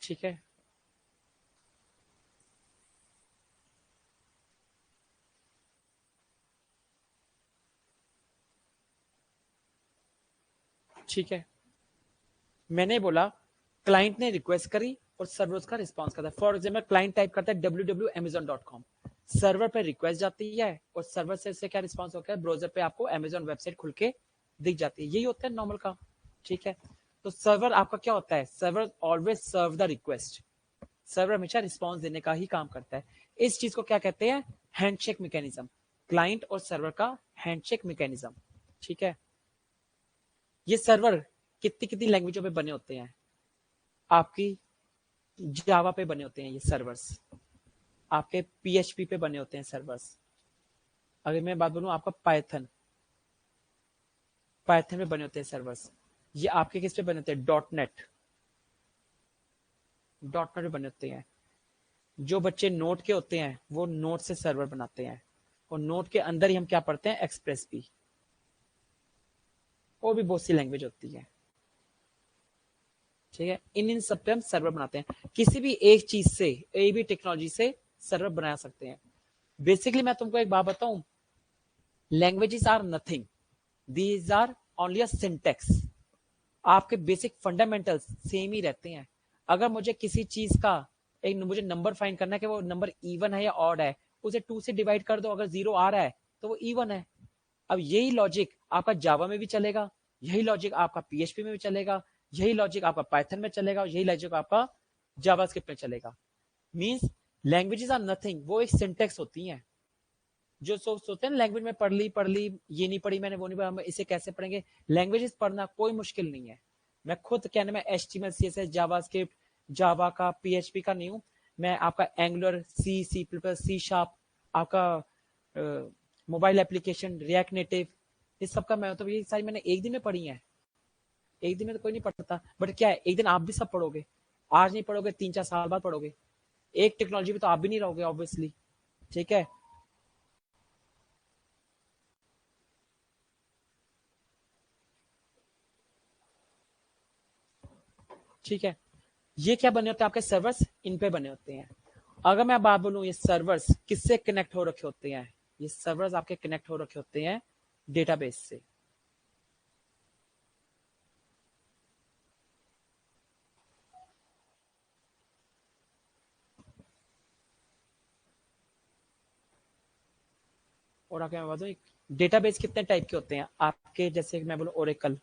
Speaker 1: ठीक है, ठीक है, मैंने बोला क्लाइंट ने रिक्वेस्ट करी और सर्वर उसका रिस्पॉन्स करता है। फॉर एग्जाम्पल क्लाइंट टाइप करता है www.amazon.com, सर्वर पे रिक्वेस्ट जाती है और सर्वर से क्या रिस्पॉन्स होता है, ब्राउजर पे आपको अमेजोन वेबसाइट खुल के दिख जाती है। यही होता है नॉर्मल काम। ठीक है, तो सर्वर आपका क्या होता है, server always serve the request, server हमेशा रिस्पॉन्स देने का ही काम करता है। इस चीज को क्या कहते हैं, हैंडशेक मैकेनिज्म, क्लाइंट और सर्वर का हैंडशेक मैकेनिज्म। ठीक है, ये सर्वर कितनी कितनी लैंग्वेजों पे बने होते हैं, आपकी जावा पे बने होते हैं ये सर्वर्स, आपके पीएचपी पे बने होते हैं सर्वर्स। अगर मैं बात बोलूं आपका पाइथन, पाइथन में बने होते हैं सर्वर्स। ये आपके किस पे बने होते हैं, डॉट नेट, डॉट नेट पे बने होते हैं। जो बच्चे नोट के होते हैं वो नोट से सर्वर बनाते हैं, और नोट के अंदर ही हम क्या पढ़ते हैं, एक्सप्रेस भी, वो भी बहुत सी लैंग्वेज होती है। ठीक है, इन सब पे हम सर्वर बनाते हैं, किसी भी एक चीज से, एक भी टेक्नोलॉजी से सर्वर बना सकते हैं। बेसिकली मैं तुमको एक बात बताऊं, languages are nothing, these are only a syntax, आपके बेसिक फंडामेंटल्स सेम ही रहते हैं। अगर मुझे किसी चीज का एक मुझे नंबर फाइंड करना है कि वो नंबर इवन है या ऑड है, उसे 2 से डिवाइड कर दो, अगर 0 आ रहा है तो वो इवन है। अब यही लॉजिक आपका जावा में भी चलेगा, यही लॉजिक आपका पीएचपी में भी चलेगा, यही लॉजिक आपका पाइथन में चलेगा, यही लॉजिक आपका जावास्क्रिप्ट में चलेगा। मींस लैंग्वेजेस आर नथिंग, वो एक सिंटेक्स होती हैं। जो सोचते हैं लैंग्वेज में पढ़ ली, ये नहीं पढ़ी मैंने, वो नहीं पढ़ा, हम इसे कैसे पढ़ेंगे। लैंग्वेजेस पढ़ना कोई मुश्किल नहीं है। मैं खुद कहने में HTML CSS जावास्क्रिप्ट जावा का पीएचपी का नहीं हूं, मैं आपका एंगुलर C++, C#, आपका मोबाइल एप्लीकेशन रिएक्ट नेटिव, इस सब का मैं तो ये सारी मैंने एक दिन में पढ़ी है। एक दिन में तो कोई नहीं पढ़ता, बट क्या है, एक दिन आप भी सब पढ़ोगे। आज नहीं पढ़ोगे, 3-4 साल बाद पढ़ोगे। एक टेक्नोलॉजी में तो आप भी नहीं रहोगे ऑब्वियसली। ठीक है, ठीक है। ये क्या बने होते हैं आपके सर्वर्स, इन पे बने होते हैं। अगर मैं बात बोलूं ये सर्वर्स किससे कनेक्ट हो रखे होते हैं, ये सर्वर्स आपके कनेक्ट हो रखे होते हैं डेटाबेस से। और आगे मैं बताऊं डेटाबेस कितने टाइप के होते हैं आपके, जैसे मैं बोलूं ओरेकल,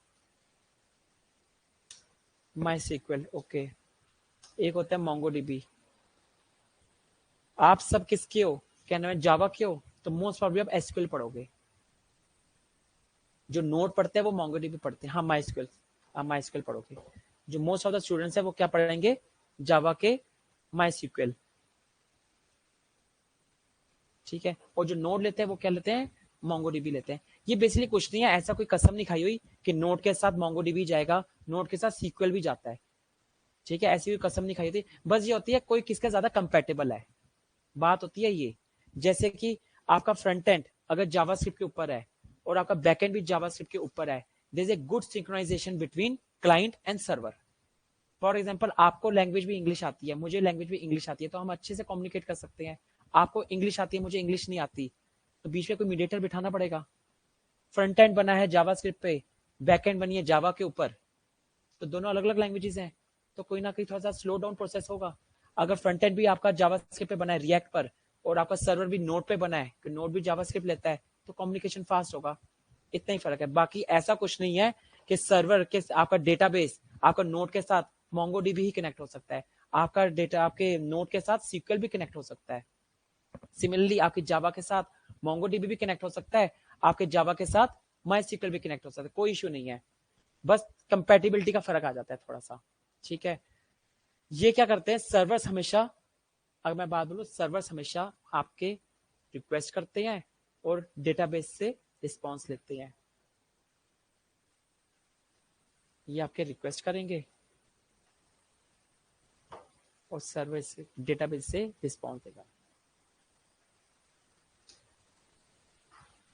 Speaker 1: माई सीक्वल, ओके। एक होता है मोंगोडीबी। आप सब किसके हो, क्या नाम है, जावा के हो, तो मोस्ट प्रॉब्लम आप एसक्यूएल पढ़ोगे। जो नोट पढ़ते हैं वो मोंगोडीबी पढ़ते हैं। हाँ, माई स्क्यूएल, आप माई स्क्यूएल पढ़ोगे। जो मोस्ट ऑफ द स्टूडेंट्स है वो क्या पढ़ेंगे, जावा के माई सीक्वल। ठीक है, और जो नोट लेते हैं वो क्या लेते हैं, मोंगोडीबी लेते हैं। ये बेसिकली कुछ नहीं है, ऐसा कोई कसम नहीं खाई हुई कि नोट के साथ मोंगोडीबी जाएगा, नोट के साथ सीक्वल भी जाता है। ठीक है, ऐसी कोई कसम नहीं खाई थी। बस ये होती है कोई किसका ज्यादा कंपेटेबल है, बात होती है ये। जैसे कि आपका फ्रंट एंड अगर जावास्क्रिप्ट के ऊपर है और आपका बैक एंड भी जावास्क्रिप्ट के ऊपर है, there is a good synchronization between client and server. For example, आपको लैंग्वेज भी इंग्लिश आती है, मुझे लैंग्वेज भी इंग्लिश आती है, तो हम अच्छे से कम्युनिकेट कर सकते हैं। आपको इंग्लिश आती है, मुझे इंग्लिश नहीं आती, तो बीच में कोई मीडिएटर बिठाना पड़ेगा। फ्रंट एंड बना है जावास्क्रिप्ट पे, बैक एंड बनी है जावा के ऊपर, तो दोनों अलग अलग लैंग्वेजेस हैं, तो कोई ना कोई थोड़ा सा स्लो डाउन प्रोसेस होगा। अगर फ्रंट एंड भी आपका जावास्क्रिप्ट पे बना है रिएक्ट पर, और आपका सर्वर भी नोड पे बना है, कि नोड भी जावास्क्रिप्ट लेता है, तो कम्युनिकेशन फास्ट होगा। इतना ही फर्क है, बाकी ऐसा कुछ नहीं है कि सर्वर के आपका डेटाबेस आपका नोड के साथ मोंगोडीबी ही कनेक्ट हो सकता है, आपका डेटा आपके नोड के साथ सीक्वल भी कनेक्ट हो सकता है। सिमिलरली आपकी जावा के साथ मोंगोडीबी भी कनेक्ट हो सकता है, आपके जावा के साथ माई सीक्वल भी कनेक्ट हो सकता है, कोई इश्यू नहीं है। बस कंपेटिबिलिटी का फर्क आ जाता है थोड़ा सा। ठीक है, ये क्या करते हैं सर्वर्स हमेशा, अगर मैं बात बोलूं, सर्वर्स हमेशा आपके रिक्वेस्ट करते हैं और डेटाबेस से रिस्पॉन्स लेते हैं। ये आपके रिक्वेस्ट करेंगे और सर्वर से डेटाबेस से रिस्पॉन्स देगा।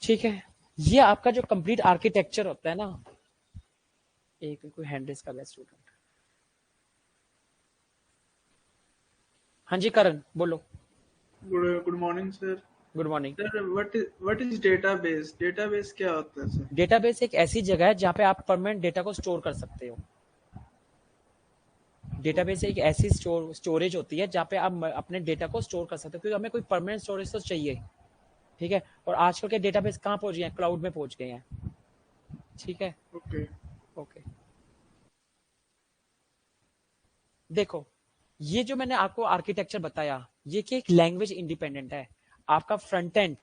Speaker 1: ठीक है, ये आपका जो कंप्लीट आर्किटेक्चर होता है ना, एक कोई हैंड रेस कर रहा है स्टूडेंट। हाँ जी करण, बोलो।
Speaker 2: Good morning sir.
Speaker 1: Good morning.
Speaker 2: Sir what is database? Database क्या होता है सर?
Speaker 1: डेटाबेस एक ऐसी जगह है जहाँ पे आप परमानेंट डेटा को स्टोर कर सकते हो। डेटाबेस एक ऐसी स्टोरेज होती है जहाँ पे आप अपने डेटा को स्टोर कर सकते हो, क्योंकि हमें कोई परमानेंट स्टोरेज तो चाहिए। ठीक है, और आजकल के डेटाबेस कहाँ पहुंच गए हैं, क्लाउड में पहुंच गए हैं। ठीक है,
Speaker 2: ओके।
Speaker 1: ओके। देखो, ये जो मैंने आपको आर्किटेक्चर बताया, ये कि एक लैंग्वेज इंडिपेंडेंट है। आपका फ्रंट एंड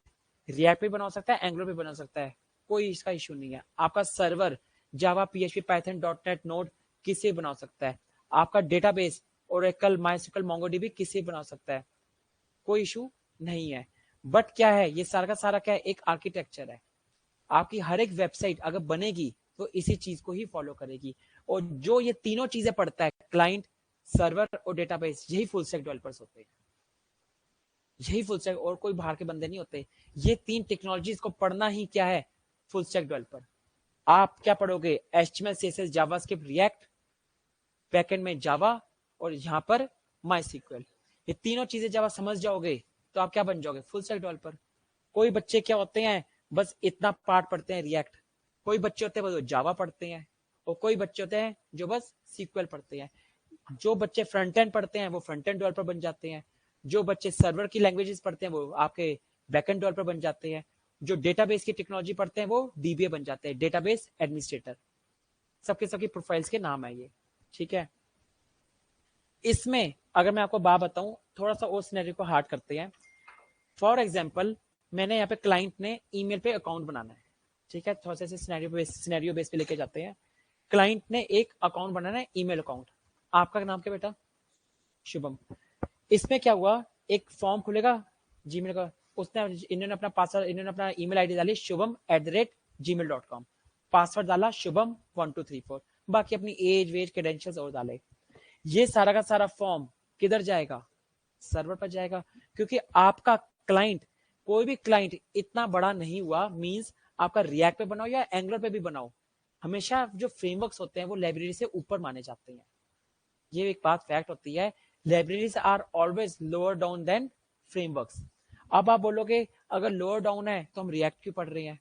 Speaker 1: रिएक्ट पे बना सकता है, एंगुलर पे बना सकता है, कोई इसका इश्यू नहीं है। आपका server Java, PHP, Python, dot net, node किसी बना सकता है। आपका डेटाबेस ओरेकल, माइस्क्यूएल, मोंगोडीबी किसी बना सकता है, कोई इशू नहीं है। बट क्या है, ये सारा का सारा क्या है, एक आर्किटेक्चर है। आपकी हर एक वेबसाइट अगर बनेगी तो इसी चीज को ही फॉलो करेगी। और जो ये तीनों चीजें पढ़ता है, क्लाइंट, सर्वर और डेटाबेस, यही फुल स्टैक डेवलपर्स होते हैं। यही फुल स्टैक, और कोई बाहर के बंदे नहीं होते। ये तीन टेक्नोलॉजीज को पढ़ना ही क्या है, फुल स्टैक डेवलपर। आप क्या पढ़ोगे, HTML, CSS, JavaScript, react, backend में जावा, और यहाँ पर माई सीक्वल। ये तीनों चीजें जब आप समझ जाओगे तो आप क्या बन जाओगे, फुल स्टैक डेवलपर। कोई बच्चे क्या होते हैं, बस इतना पार्ट पढ़ते हैं रिएक्ट, कोई बच्चे होते हैं वो जावा पढ़ते हैं, और कोई बच्चे होते हैं जो बस सीक्वल पढ़ते हैं। जो बच्चे फ्रंट एंड पढ़ते हैं वो फ्रंट एंड डेवलपर बन जाते हैं, जो बच्चे सर्वर की लैंग्वेजेस पढ़ते हैं वो आपके बैक एंड डेवलपर बन जाते हैं, जो डेटाबेस की टेक्नोलॉजी पढ़ते हैं वो डीबीए बन जाते हैं, डेटाबेस एडमिनिस्ट्रेटर। सबके सबकी प्रोफाइल्स के नाम है ये, ठीक है। इसमें अगर मैं आपको बात बताऊं, थोड़ा सा और सिनेरियो को हार्ड करते हैं। फॉर एग्जाम्पल, मैंने यहाँ पे क्लाइंट ने ईमेल पे अकाउंट बनाना है, ठीक है। थोड़ा सा सिनेरियो बेस पे लेके जाते हैं। क्लाइंट ने एक अकाउंट बनाना है, ईमेल अकाउंट। आपका नाम क्या बेटा? शुभम। इसमें क्या हुआ, एक फॉर्म खुलेगा जीमेल का, उसने इन्होंने अपना पासवर्ड, इन्होंने अपना ईमेल आईडी डाली शुभम@gmail.com, पासवर्ड डाला शुभम1234, बाकी अपनी एज वेज क्रेडेंशियल्स और डाले। ये सारा का सारा फॉर्म किधर जाएगा? सर्वर पर जाएगा, क्योंकि आपका क्लाइंट, कोई भी क्लाइंट इतना बड़ा नहीं हुआ, मींस आपका रिएक्ट पे बनाओ या एंगुलर पे भी बनाओ, हमेशा जो फ्रेमवर्क्स होते हैं वो लाइब्रेरी से ऊपर माने जाते हैं। ये एक बात फैक्ट होती है, libraries are always lower down than frameworks. अब आप बोलोगे अगर लोअर डाउन है तो हम रिएक्ट क्यों पढ़ रहे हैं?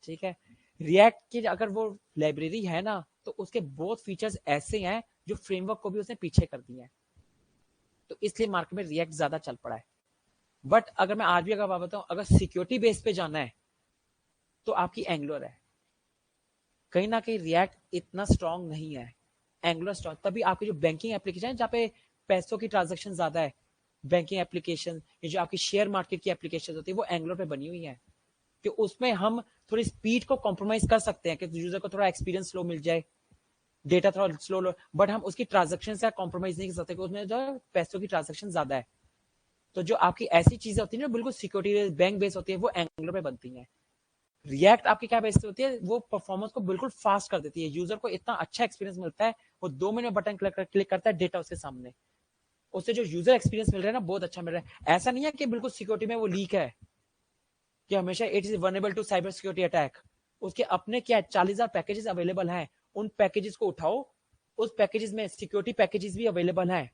Speaker 1: ठीक है, रिएक्ट की अगर वो लाइब्रेरी है ना, तो उसके बहुत फीचर्स ऐसे हैं जो फ्रेमवर्क को भी उसने पीछे कर दिए हैं, तो इसलिए मार्केट में रिएक्ट ज्यादा चल पड़ा है। बट अगर मैं आज भी अगर बात बताऊं, अगर सिक्योरिटी बेस पे जाना है तो आपकी एंगुलर है। कहीं ना कहीं रिएक्ट इतना स्ट्रांग नहीं है, एंगुलर स्ट्रांग। तभी आपकी जो बैंकिंग एप्लीकेशन है जहाँ पे पैसों की ट्रांजेक्शन ज्यादा है, बैंकिंग एप्लीकेशन, ये जो आपकी शेयर मार्केट की एप्लीकेशन होती है वो एंगुलर पे बनी हुई है, कि उसमें हम थोड़ी स्पीड को कॉम्प्रोमाइज कर सकते हैं कि यूजर को थोड़ा एक्सपीरियंस स्लो मिल जाए, डेटा थोड़ा स्लो लो, बट हम उसकी ट्रांजेक्शन से कॉम्प्रोमाइज नहीं कर सकते, उसमें जो पैसों की ट्रांजेक्शन ज्यादा है। तो जो आपकी ऐसी चीजें होती है ना बिल्कुल सिक्योरिटी बैंक बेस होती है, वो एंगुलर पे बनती है। रिएक्ट आपकी क्या बेस होती है, वो परफॉर्मेंस को बिल्कुल फास्ट कर देती है, यूजर को इतना अच्छा एक्सपीरियंस मिलता है, वो 2 मिनट में बटन क्लिक करता है, डेटा उसके सामने, उससे जो यूजर एक्सपीरियंस मिल रहा है ना बहुत अच्छा मिल रहा है। ऐसा नहीं है कि बिल्कुल सिक्योरिटी में वो लीक है, कि हमेशा it is vulnerable to cyber security attack. उसके अपने क्या 40,000 पैकेजेस अवेलेबल हैं, उन पैकेजेस को उठाओ, उस पैकेजेस में सिक्योरिटी पैकेजेस भी अवेलेबल हैं,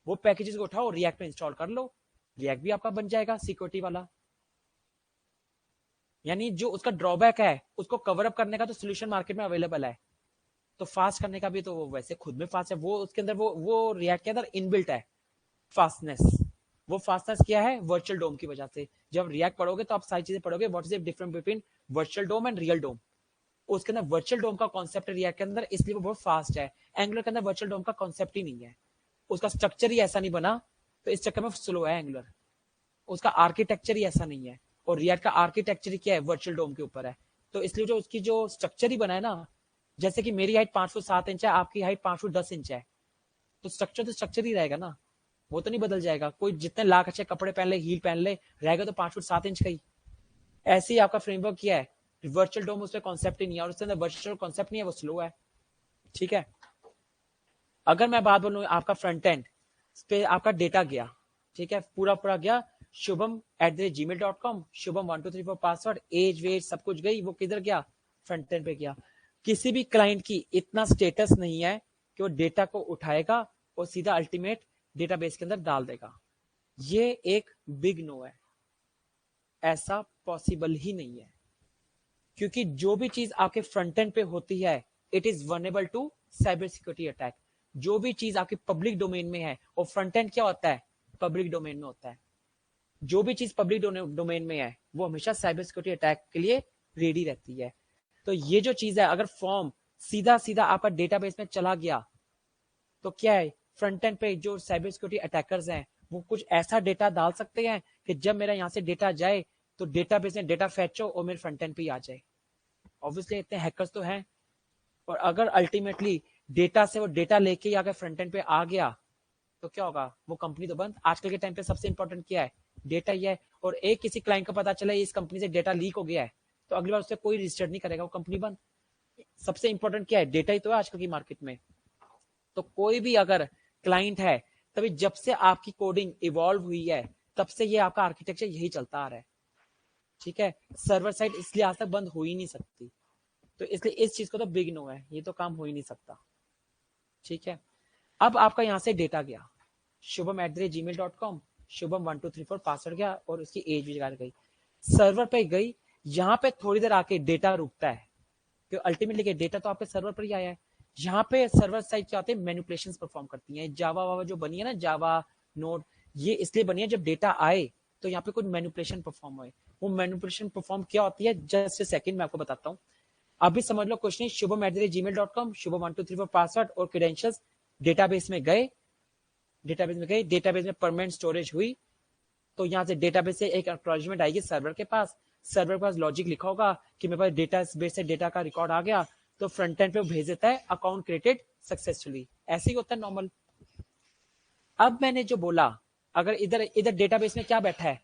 Speaker 1: वो पैकेजेस को उठाओ, रिएक्ट में इंस्टॉल कर लो, रिएक्ट भी आपका बन जाएगा सिक्योरिटी वाला। यानी जो उसका ड्रॉबैक है उसको कवर अप करने का तो सोल्यूशन मार्केट में अवेलेबल है, तो फास्ट करने का भी तो वैसे खुद में फास्ट है, वो उसके अंदर वो रिएक्ट के अंदर इनबिल्ट है फास्टनेस। वो फास्टनेस क्या है? वर्चुअल डोम की वजह से। जब रिएक्ट पढ़ोगे तो आप सारी चीजें पढ़ोगे, what is the difference between virtual DOM and real DOM. उसके अंदर वर्चुअल डोम का कॉन्सेप्ट है रिएक्ट के अंदर, इसलिए वो बहुत फास्ट है। एंगुलर के अंदर वर्चुअल डोम का कॉन्सेप्ट ही नहीं है, उसका स्ट्रक्चर ही ऐसा नहीं बना, तो इस चक्कर में स्लो है एंगुलर, उसका आर्किटेक्चर ही ऐसा नहीं है। और रिएक्ट का आर्किटेक्चर ही क्या है? वर्चुअल डोम के ऊपर है। तो इसलिए जो उसकी जो स्ट्रक्चर ही बना है ना, जैसे कि मेरी हाइट 5 फुट 7 इंच है, आपकी हाइट 5 फुट 10 इंच है, तो स्ट्रक्चर ही रहेगा ना, वो तो नहीं बदल जाएगा। कोई जितने लाख अच्छे कपड़े पहन ले, हील पहन ले, रहेगा तो 5 फुट 7 इंच का ही। ऐसे ही आपका फ्रेमवर्क किया है, वर्चुअल डोम उसमें कॉन्सेप्ट ही नहीं है, और उसके अंदर वर्चुअल कॉन्सेप्ट नहीं है, वो स्लो है, ठीक है। अगर मैं बात बोलूं आपका फ्रंट एंड पे, आपका डेटा गया, ठीक है, पूरा पूरा गया, शुभम@gmail.com, शुभम1234 पासवर्ड, एज वेज सब कुछ गई, वो किधर गया? फ्रंट एंड पे गया। किसी भी क्लाइंट की इतना स्टेटस नहीं है कि वो डेटा को उठाएगा और सीधा अल्टीमेट डेटाबेस के अंदर डाल देगा। ये एक बिग नो है, ऐसा पॉसिबल ही नहीं है, क्योंकि जो भी चीज आपके फ्रंट एंड पे होती है it is vulnerable to cyber security attack. जो भी चीज आपकी पब्लिक डोमेन में है, और फ्रंट एंड क्या होता है? पब्लिक डोमेन में होता है। जो भी चीज पब्लिक डोमेन में है वो हमेशा साइबर सिक्योरिटी अटैक के लिए रेडी रहती है। तो ये जो चीज है, अगर फॉर्म सीधा सीधा आपका डेटाबेस में चला गया तो क्या है, फ्रंट एंड पे जो साइबर सिक्योरिटी अटैकर्स हैं वो कुछ ऐसा डेटा डाल सकते हैं कि जब मेरा यहाँ से डेटा जाए तो डेटाबेस में डेटा फैचो और मेरे फ्रंट एंड पे आ जाए। ऑब्वियसली इतने हैकर्स तो हैं, और अगर अल्टीमेटली डेटा से वो डेटा लेके अगर फ्रंट एंड पे आ गया तो क्या होगा? वो कंपनी तो बंद। आजकल के टाइम पे सबसे इंपॉर्टेंट क्या है? डेटा ही है। और एक किसी क्लाइंट को पता चला इस कंपनी से डेटा लीक हो गया है, तो अगली बार उससे कोई रजिस्टर नहीं करेगा, वो कंपनी बंद। सबसे इंपॉर्टेंट क्या है? डेटा ही तो है आजकल की मार्केट में। तो कोई भी अगर क्लाइंट है, तभी जब से आपकी कोडिंग इवॉल्व हुई है तब से ये आपका आर्किटेक्चर यही चलता आ रहा है, ठीक है। सर्वर साइड इसलिए आज तक बंद हो ही नहीं सकती, तो इसलिए इस चीज को तो बिग नो है, ये तो काम हो ही नहीं सकता, ठीक है। अब आपका यहां से डेटा गया, शुभम@gmail.com, शुभम1234 पासवर्ड गया और उसकी एज भी गई, सर्वर पे गई। यहां पे थोड़ी देर आके डेटा रुकता है, कि अल्टीमेटली डेटा तो आपके सर्वर पर ही आया है। यहाँ पे सर्वर साइड क्या होते हैं, मैनिपुलेशंस परफॉर्म करती हैं। जावा वावा जो बनी है ना, जावा नोड, ये इसलिए बनी है जब डेटा आए तो यहाँ पे कुछ मैनिपुलेशन परफॉर्म हुए। वो मैनिपुलेशन परफॉर्म क्या होती है, जस्ट सेकंड मैं आपको बताता हूँ। अभी समझ लो कुछ नहीं, शुभम@gmail.com, शुभम1234 पासवर्ड और क्रेडेंशियल्स डेटाबेस में गए, डेटाबेस में परमानेंट स्टोरेज हुई, तो यहाँ से डेटाबेस से एक एक्नॉलेजमेंट आएगी सर्वर के पास। सर्वर के पास लॉजिक लिखा होगा कि मेरे पास डेटाबेस से डेटा का रिकॉर्ड आ गया, तो फ्रंट एंड पे वो भेज देता है अकाउंट क्रिएटेड सक्सेसफुली। ऐसे ही होता है नॉर्मल। अब मैंने जो बोला, अगर इधर इधर डेटाबेस में क्या बैठा है,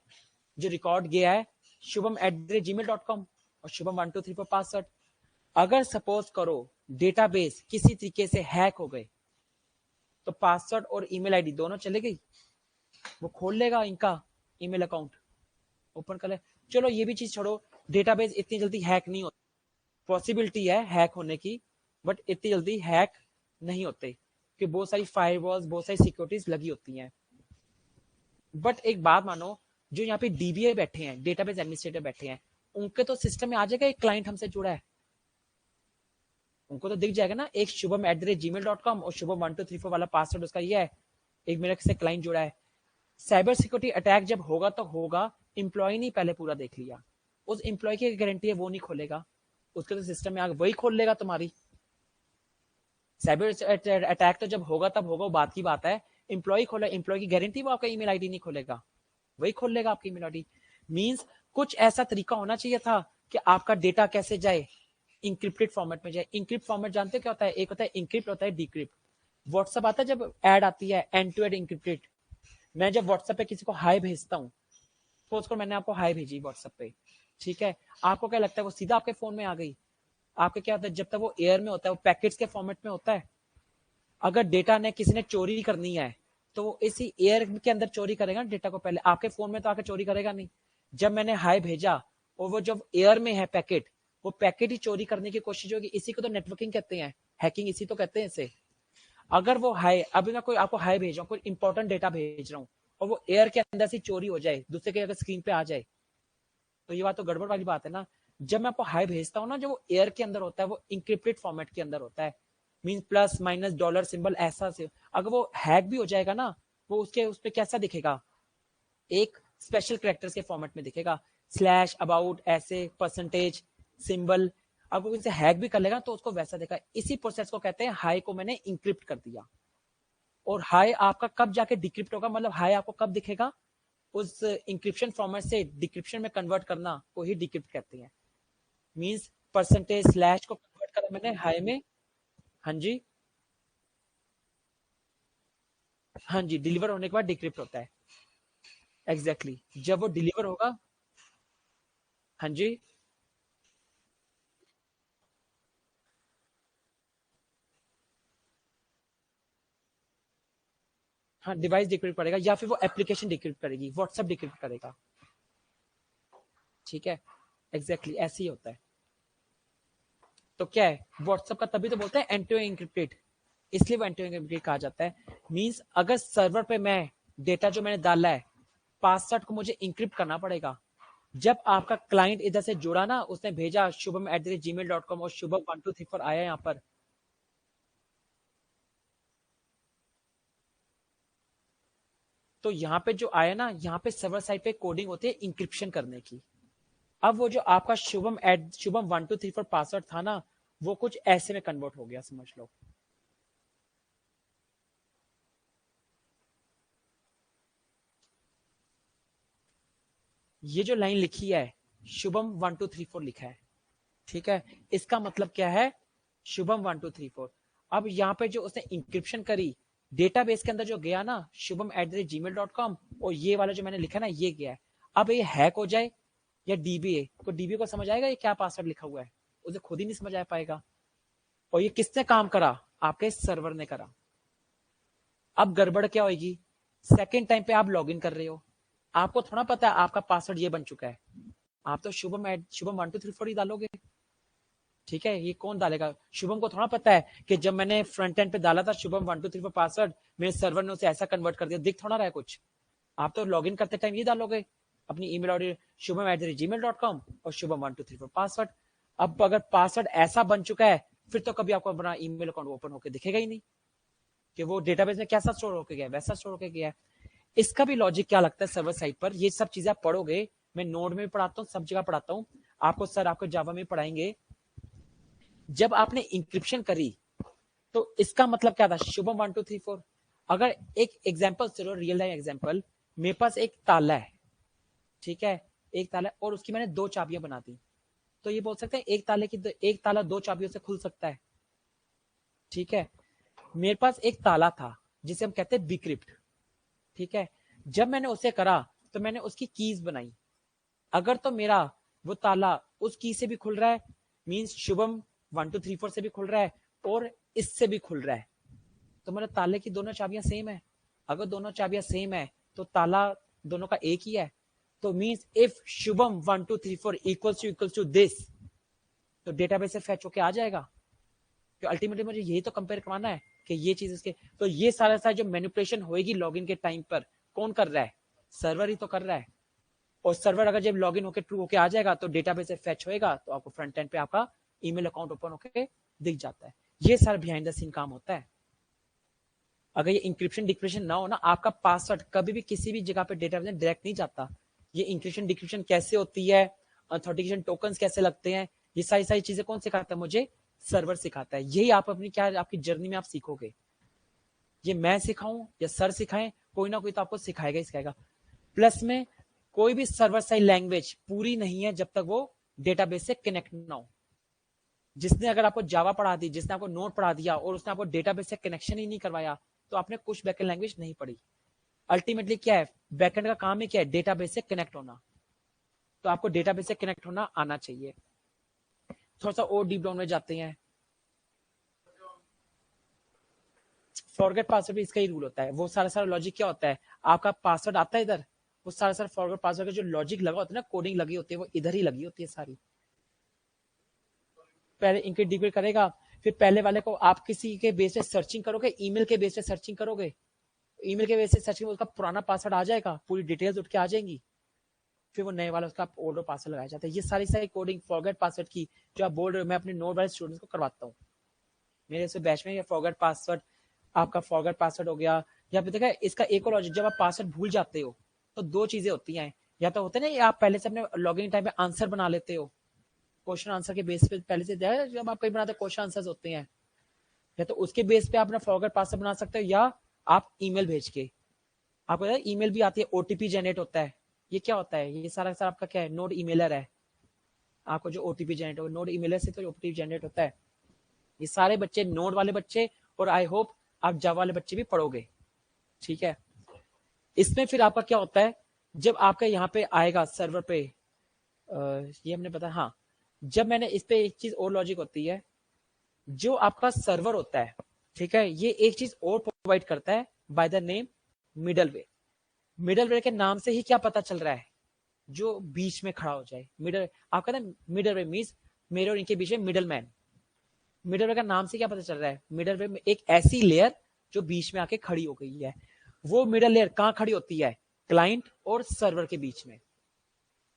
Speaker 1: जो रिकॉर्ड गया है शुभम@gmail.com और शुभम1234 पासवर्ड। अगर सपोज करो डेटाबेस किसी तरीके से हैक हो गए, तो पासवर्ड और ईमेल आईडी दोनों चले गई, वो खोल लेगा इनका ईमेल अकाउंट, ओपन कर ले। चलो ये भी चीज छोड़ो, डेटाबेस इतनी जल्दी हैक नहीं होता, पॉसिबिलिटी है हैक होने की, बट इतनी जल्दी हैक नहीं होते कि बहुत सारी फायरवॉल्स, बहुत सारी सिक्योरिटीज लगी होती हैं। बट एक बात मानो, जो यहाँ पे डीबीए बैठे हैं, डेटाबेस एडमिनिस्ट्रेटर बैठे हैं, उनके तो सिस्टम में आ जाएगा एक क्लाइंट हमसे जुड़ा है, उनको तो दिख जाएगा ना, एक शुभम@gmail.com और शुभम1234 वाला पासवर्ड उसका ये है, एक मेरे से क्लाइंट जुड़ा है। साइबर सिक्योरिटी अटैक जब होगा तो होगा, एम्प्लॉय नहीं पहले पूरा देख लिया, उस एम्प्लॉय की गारंटी है वो नहीं खोलेगा, उसके तो सिस्टम में आगे वही खोल लेगा तुम्हारी। साइबर अटैक तो जब होगा तब होगा, वो बात की बात है। एम्प्लॉय खोला, एम्प्लॉय की गारंटी वो आपका ईमेल आईडी नहीं खोलेगा, वही खोल लेगा आपकी ईमेल आईडी। मींस कुछ ऐसा तरीका होना चाहिए था कि आपका डेटा कैसे जाए, इंक्रिप्टेड फॉर्मेट में जाए। इंक्रिप्ट फॉर्मेट जानते हो क्या होता है, एक होता है इंक्रिप्ट, होता है डिक्रिप्ट। व्हाट्सएप आता है जब एड आती है एंड टू एंड इंक्रिप्टेड, मैं जब व्हाट्सएप पे किसी को हाई भेजता हूँ, सपोज करो मैंने आपको हाई भेजी व्हाट्सएप पे, ठीक है, आपको क्या लगता है वो सीधा आपके फोन में आ गई? आपके क्या होता है, जब तक वो एयर में होता है, वो पैकेट्स के फॉर्मेट में होता है। अगर डेटा ने किसी ने चोरी करनी है, तो वो इसी एयर के अंदर चोरी करेगा डेटा को, पहले आपके फोन में तो आकर चोरी करेगा नहीं। जब मैंने हाई भेजा और वो जब एयर में है पैकेट, वो पैकेट ही चोरी करने की कोशिश होगी। इसी को तो नेटवर्किंग कहते हैं, हैकिंग इसी तो कहते हैं इसे। अगर वो हाई, अभी मैं कोई आपको हाई भेज रहा हूँ, कोई इंपॉर्टेंट डेटा भेज रहा हूँ, और वो एयर के अंदर से चोरी हो जाए, दूसरे के अगर स्क्रीन पे आ जाए, तो ये बात तो गड़बड़ वाली बात है ना। जब मैं आपको हाई भेजता हूँ ना, जो वो एयर के अंदर होता है, वो इंक्रिप्टेड फॉर्मेट के अंदर होता है, mean plus minus dollar symbol ऐसा से। अगर वो हैक भी हो जाएगा ना, वो उसके उस पर कैसा दिखेगा, एक स्पेशल कैरेक्टर्स के फॉर्मेट में दिखेगा, स्लैश, अबाउट, ऐसे, परसेंटेज, सिंबल। अब वो इसे हैक भी कर लेगा तो उसको वैसा दिखा। इसी प्रोसेस को कहते हैं हाई को मैंने इंक्रिप्ट कर दिया। और हाई आपका कब जाके डिक्रिप्ट होगा, मतलब हाई आपको कब दिखेगा, उस इंक्रिप्शन फॉर्मेट से डिक्रिप्शन में कन्वर्ट करना को ही डिक्रिप्ट कहते हैं। मींस परसेंटेज स्लैश को कन्वर्ट करा मैंने हाई में। हाँ जी, हाँ जी, डिलीवर होने के बाद डिक्रिप्ट होता है। Exactly exactly. जब वो डिलीवर होगा, हाँ जी, हाँ, डिवाइस डिक्रिप्ट करेगा या फिर वो एप्लीकेशन डिक्रिप्ट करेगी, व्हाट्सएप डिक्रिप्ट करेगा। ठीक है, एग्जैक्टली exactly, ऐसे ही होता है। तो क्या है, व्हाट्सएप का तभी तो बोलते हैं एंड टू एंड एन्क्रिप्टेड, इसलिए वो एंड टू एंड एन्क्रिप्टेड कहा जाता है। मींस अगर सर्वर पे मैं डेटा जो मैंने डाला है, पासवर्ड को मुझे इंक्रिप्ट करना पड़ेगा। जब आपका क्लाइंट इधर से जुड़ा ना, उसने भेजा शुभम@gmail.com और शुभम1234 आया यहाँ पर, तो यहाँ पे जो आया ना, यहाँ पे सर्वर साइड पे कोडिंग होती है इंक्रिप्शन करने की। अब वो जो आपका शुभम1234 पासवर्ड था ना, वो कुछ ऐसे में कन्वर्ट हो गया, समझ लो। ये जो लाइन लिखी है, शुभम1234 लिखा है, ठीक है, इसका मतलब क्या है, शुभम1234। अब यहाँ पे जो उसने इंक्रिप्शन करी, डेटाबेस के अंदर जो गया ना, शुभम@gmail.com, और ये वाला जो मैंने लिखा ना, ये गया है। अब ये हैक हो जाए या डीबीए को, डीबीए को समझ आएगा ये क्या पासवर्ड लिखा हुआ है, उसे खुद ही नहीं समझ आ पाएगा। और ये किसने काम करा, आपके सर्वर ने करा। अब गड़बड़ क्या होगी, सेकेंड टाइम पे आप लॉग इन कर रहे हो, आपको थोड़ा पता है आपका पासवर्ड ये बन चुका है, आप तो शुभम 1 2 3 4 ही डालोगे। ठीक है, ये कौन डालेगा, शुभम को थोड़ा पता है कि जब मैंने फ्रंट एंड पे डाला था शुभम 1 2 3 4 पासवर्ड, मेरे सर्वर ने उसे ऐसा कन्वर्ट कर दिया, दिख थोड़ा रहा है कुछ। आप तो लॉग इन करते टाइम ये डालोगे अपनी ईमेल आईडी, शुभम@gmail.com और शुभम 1 2 3 4 पासवर्ड। अब अगर पासवर्ड ऐसा बन चुका है, फिर तो कभी आपको अपना ईमेल अकाउंट ओपन होकर दिखेगा ही नहीं कि वो डेटाबेस में कैसा स्टोर होकर गया, वैसा स्टोर होकर गया है। इसका भी लॉजिक क्या लगता है सर्वर साइड पर, ये सब चीजें आप पढ़ोगे, मैं नोड में भी पढ़ाता हूँ, सब जगह पढ़ाता हूँ आपको, सर आपको जावा में पढ़ाएंगे। जब आपने इंक्रिप्शन करी तो इसका मतलब क्या था, शुभम 1 2 3 4। अगर एक एग्जाम्पल चलो, रियल लाइफ एग्जाम्पल, मेरे पास एक ताला है, ठीक है, एक ताला है, और उसकी मैंने 2 चाबियां बना दी, तो ये बोल सकते हैं एक ताले की एक ताला 2 चाबियों से खुल सकता है, ठीक है। मेरे पास एक ताला था जिसे हम कहते हैं बिक्रिप्ट, ठीक है। जब मैंने उसे करा तो मैंने उसकी कीज बनाई, अगर तो मेरा वो ताला उस की से भी खुल रहा है, मींस शुभम 1 2 3 4 से भी खुल रहा है और इससे भी खुल रहा है, तो मेरे ताले की दोनों चाबियां सेम है। अगर दोनों चाबियां सेम है तो ताला दोनों का एक ही है, तो means if Shubham 1 2 3 4 equals to this, तो डेटाबेस से फैच होके आ जाएगा। तो अल्टीमेटली मुझे यही तो कंपेयर करवाना है कि ये चीज इसके, तो ये सारा जो मैनिपुलेशन होगी लॉगिन के टाइम पर, कौन कर रहा है, सर्वर ही तो कर रहा है। और सर्वर अगर जब लॉगिन होकर ट्रू होके आ जाएगा तो डेटाबेस से फैच होएगा, तो आपको फ्रंट एंड पे आपका ईमेल अकाउंट ओपन होके दिख जाता है। ये सारा बिहाइंड द सीन काम होता है। अगर ये इंक्रिप्शन डिक्रिप्शन ना हो ना, आपका पासवर्ड कभी भी किसी भी जगह पे डेटाबेस में डायरेक्ट नहीं जाता। ये इंक्रिप्शन डिक्रिप्शन कैसे होती है, ऑथेंटिकेशन टोकन्स कैसे लगते हैं, ये सारी चीजें कौन सिखाता है मुझे, सर्वर सिखाता है। यही आप अपनी क्या आपकी जर्नी में आप सीखोगे, ये मैं सिखाऊं या सर सिखाएं, कोई ना कोई तो आपको सिखाएगा ही सिखाएगा। प्लस में कोई भी सर्वर साइड लैंग्वेज पूरी नहीं है जब तक वो डेटाबेस से कनेक्ट ना हो। जिसने अगर आपको जावा पढ़ा दी, जिसने आपको नोट पढ़ा दिया और उसने आपको डेटाबेस से कनेक्शन ही नहीं करवाया, तो आपने कुछ बैकएंड लैंग्वेज नहीं पढ़ी। अल्टीमेटली क्या है, बैकएंड का काम ही क्या है, डेटाबेस से कनेक्ट होना, तो आपको डेटाबेस से कनेक्ट होना आना चाहिए। थोड़ा सा और डीप डाउन में जाते हैं। फॉरगेट पासवर्ड भी इसका ही रूल होता है। वो सारा लॉजिक क्या होता है, आपका पासवर्ड आता है इधर, वो सारा फॉरगेट पासवर्ड का जो लॉजिक लगा होता है ना, कोडिंग लगी होती है, वो इधर ही लगी होती है सारी। पहले इनके डिग्रेड करेगा, फिर पहले वाले को आप किसी के बेस पे सर्चिंग करोगे, ईमेल के बेस पे सर्चिंग करोगे, ईमेल के बेस पे सर्चिंग उसका पुराना पासवर्ड आ जाएगा, पूरी डिटेल्स उठ के आ जाएंगी, फिर वो नए वाला उसका ओल्डर पासवर्ड लगाया जाता है। ये सारी कोडिंग फॉरगेट पासवर्ड की जो आप बोल रहे हो, मैं अपने नोट वाले स्टूडेंट्स को करवाता हूँ मेरे से बैच में। ये फॉरगेट पासवर्ड, आपका फॉरगेट पासवर्ड हो गया, या फिर देखा इसका एक और लॉजिक, जब आप पासवर्ड भूल जाते हो तो 2 चीजें होती हैं, या तो होता है ना आप पहले से अपने लॉगिन टाइम पे आंसर बना लेते हो, क्वेश्चन आंसर के बेस पे पहले से जब आप कहीं बनाते क्वेश्चन आंसर होते हैं, या तो उसके बेस पे आप अपना फॉरगेट पासवर्ड बना सकते हो, या आप ईमेल भेज के, आपको ईमेल भी आती है, ओटीपी जनरेट होता है। ये क्या होता है, ये सारा आपका क्या है, नोड ईमेलर है। आपको जो ओटीपी जनरेट हो, नोड ईमेलर से तो ओटीपी जनरेट होता है। ये सारे बच्चे, नोड वाले बच्चे, और आई होप आप जावा वाले बच्चे भी पढ़ोगे, ठीक है। इसमें फिर आपका क्या होता है, जब आपका यहाँ पे आएगा सर्वर पे, ये हमने पता, हाँ, जब मैंने इस पे एक चीज और लॉजिक होती है, जो आपका सर्वर होता है, ठीक है, ये एक चीज और प्रोवाइड करता है by the name middleware. Middleware के नाम से ही क्या पता चल रहा है, जो बीच में खड़ा हो जाए, मिडल, आपका ना मिडलवेयर मींस मेरे और इनके बीच में मिडल मैन। मिडलवेयर का नाम से क्या पता चल रहा है, मिडलवेयर में एक ऐसी लेयर जो बीच में आके खड़ी हो गई है। वो मिडल लेयर कहाँ खड़ी होती है, क्लाइंट और सर्वर के बीच में,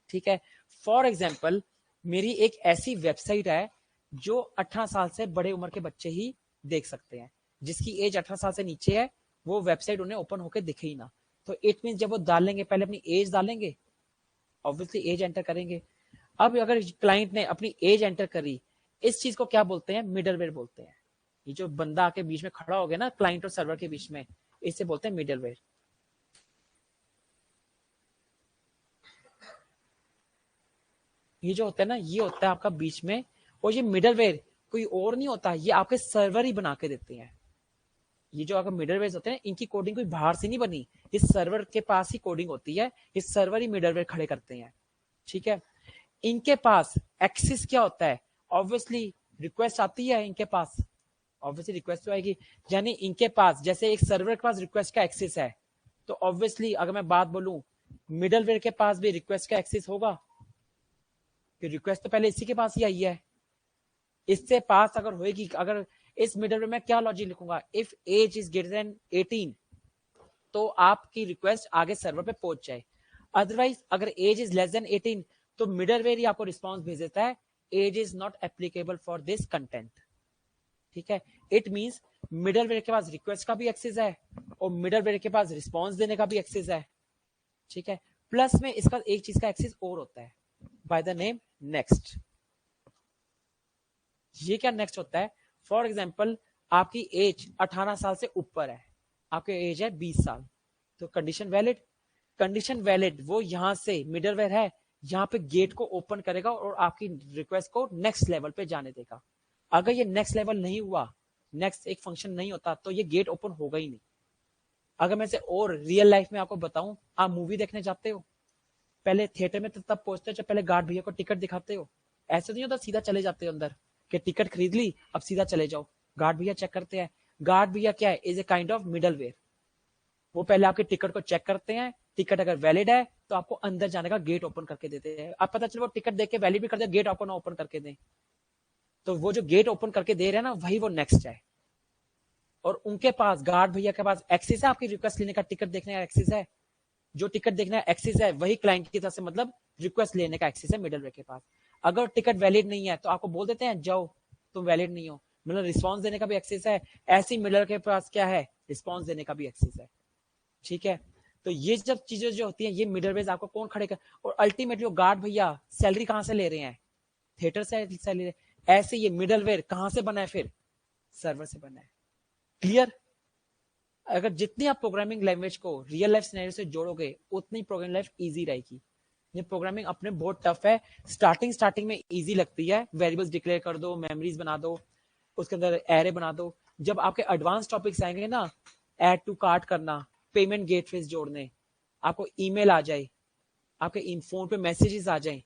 Speaker 1: ठीक है। फॉर एग्जाम्पल, मेरी एक ऐसी वेबसाइट है जो 18 साल से बड़े उम्र के बच्चे ही देख सकते हैं, जिसकी एज 18 साल से नीचे है, वो वेबसाइट उन्हें ओपन होकर दिखे ही ना। तो इट मीन जब वो डालेंगे, पहले अपनी एज डालेंगे, ऑब्वियसली एज एंटर करेंगे। अब अगर क्लाइंट ने अपनी एज एंटर करी, इस चीज को क्या बोलते हैं, मिडलवेयर बोलते हैं। ये जो बंदा आके बीच में खड़ा हो गया ना, क्लाइंट और सर्वर के बीच में, इसे बोलते हैं मिडलवेयर। ये जो होता है ना, ये होता है आपका बीच में, और ये मिडलवेयर कोई और नहीं होता, ये आपके सर्वर ही बना के देते हैं। ये जो आपका मिडलवेयर होते हैं, इनकी कोडिंग कोई बाहर से नहीं बनी, इस सर्वर के पास ही कोडिंग होती है, इस सर्वर ही मिडलवेयर खड़े करते हैं, ठीक है। इनके पास एक्सेस क्या होता है, ऑब्वियसली रिक्वेस्ट आती है इनके पास, ऑब्वियसली रिक्वेस्ट तो आएगी, यानी इनके पास जैसे एक सर्वर के पास रिक्वेस्ट का एक्सेस है, तो ऑब्वियसली अगर मैं बात बोलूं, मिडलवेयर के पास भी रिक्वेस्ट का एक्सेस होगा, कि रिक्वेस्ट तो पहले इसी के पास ही आई है, इससे पास अगर होएगी, अगर इस मिडलवेयर में क्या लॉजिक लिखूंगा, if age is greater than 18, तो आपकी रिक्वेस्ट आगे सर्वर पे पहुंच जाए। अदरवाइज अगर एज इज लेस देन 18, तो मिडलवेयर ही आपको रिस्पॉन्स भेज देता है age is not applicable for this content. ठीक है, इट मींस मिडलवेयर के पास रिक्वेस्ट का भी एक्सेस है और मिडलवेयर के पास रिस्पॉन्स देने का भी एक्सेस है। ठीक है, प्लस में इसका एक चीज का एक्सेस और होता है बाय द नेम नेक्स्ट। ये क्या नेक्स्ट होता है? फॉर एग्जाम्पल आपकी एज 18 साल से ऊपर है, आपकी एज है 20 साल, तो कंडीशन वैलिड। कंडीशन वैलिड वो यहां से मिडलवेयर है, यहाँ पे गेट को ओपन करेगा और आपकी रिक्वेस्ट को नेक्स्ट लेवल पे जाने देगा। अगर ये नेक्स्ट लेवल नहीं हुआ, नेक्स्ट एक फंक्शन नहीं होता, तो ये गेट ओपन होगा ही नहीं। अगर मैं से और रियल लाइफ में आपको बताऊं, आप मूवी देखने जाते हो, पहले थिएटर में तो तब पहुंचते हो जब पहले गार्ड भैया को टिकट दिखाते हो। ऐसे नहीं होता सीधा चले जाते हो अंदर कि टिकट खरीद ली अब सीधा चले जाओ। गार्ड भैया चेक करते हैं। गार्ड भैया क्या है? Is a kind of middleware. वो पहले आपके टिकट को चेक करते हैं, टिकट अगर वैलिड है तो आपको अंदर जाने का गेट ओपन करके देते हैं। अब पता चले वो टिकट देख के वैलिड भी करते हैं, गेट आपको ना ओपन करके दें, तो वो जो गेट ओपन करके दे रहे हैं ना, वही वो नेक्स्ट है। और उनके पास, गार्ड भैया के पास एक्सेस है आपकी रिक्वेस्ट लेने का, टिकट देखने का एक्सेस है। जो टिकट देखने का एक्सेस है वही क्लाइंट की तरफ से मतलब रिक्वेस्ट लेने का एक्सेस है मिडलवेयर के पास। अगर टिकट वैलिड नहीं है तो आपको बोल देते हैं जाओ तुम वैलिड नहीं हो, मतलब रिस्पॉन्स देने का भी एक्सेस है। ऐसी मिडलवेयर के पास क्या है? रिस्पॉन्स देने का भी एक्सेस है। ठीक है, तो ये जब चीजें जो होती हैं, ये मिडलवेयर आपको कौन खड़े कर, और अल्टीमेटली वो गार्ड भैया सैलरी कहां से ले रहे हैं? थिएटर से सैलरी। ऐसे ये मिडलवेयर कहां से बना है? फिर सर्वर से बना है। क्लियर? अगर जितनी आप प्रोग्रामिंग लैंग्वेज को रियल लाइफ सिनेरियो से जोड़ोगे, उतनी प्रोग्रामिंग लाइफ इजी रहेगी। ये प्रोग्रामिंग अपने बहुत टफ है, स्टार्टिंग में इजी लगती है, वेरिएबल्स डिक्लेयर कर दो, मेमोरीज बना दो, उसके अंदर एरे बना दो। जब आपके एडवांस टॉपिक्स आएंगे ना, ऐड टू कार्ट करना, पेमेंट गेटवेज जोड़ने, आपको ईमेल आ जाए, आपके फोन पे मैसेजेस आ जाए,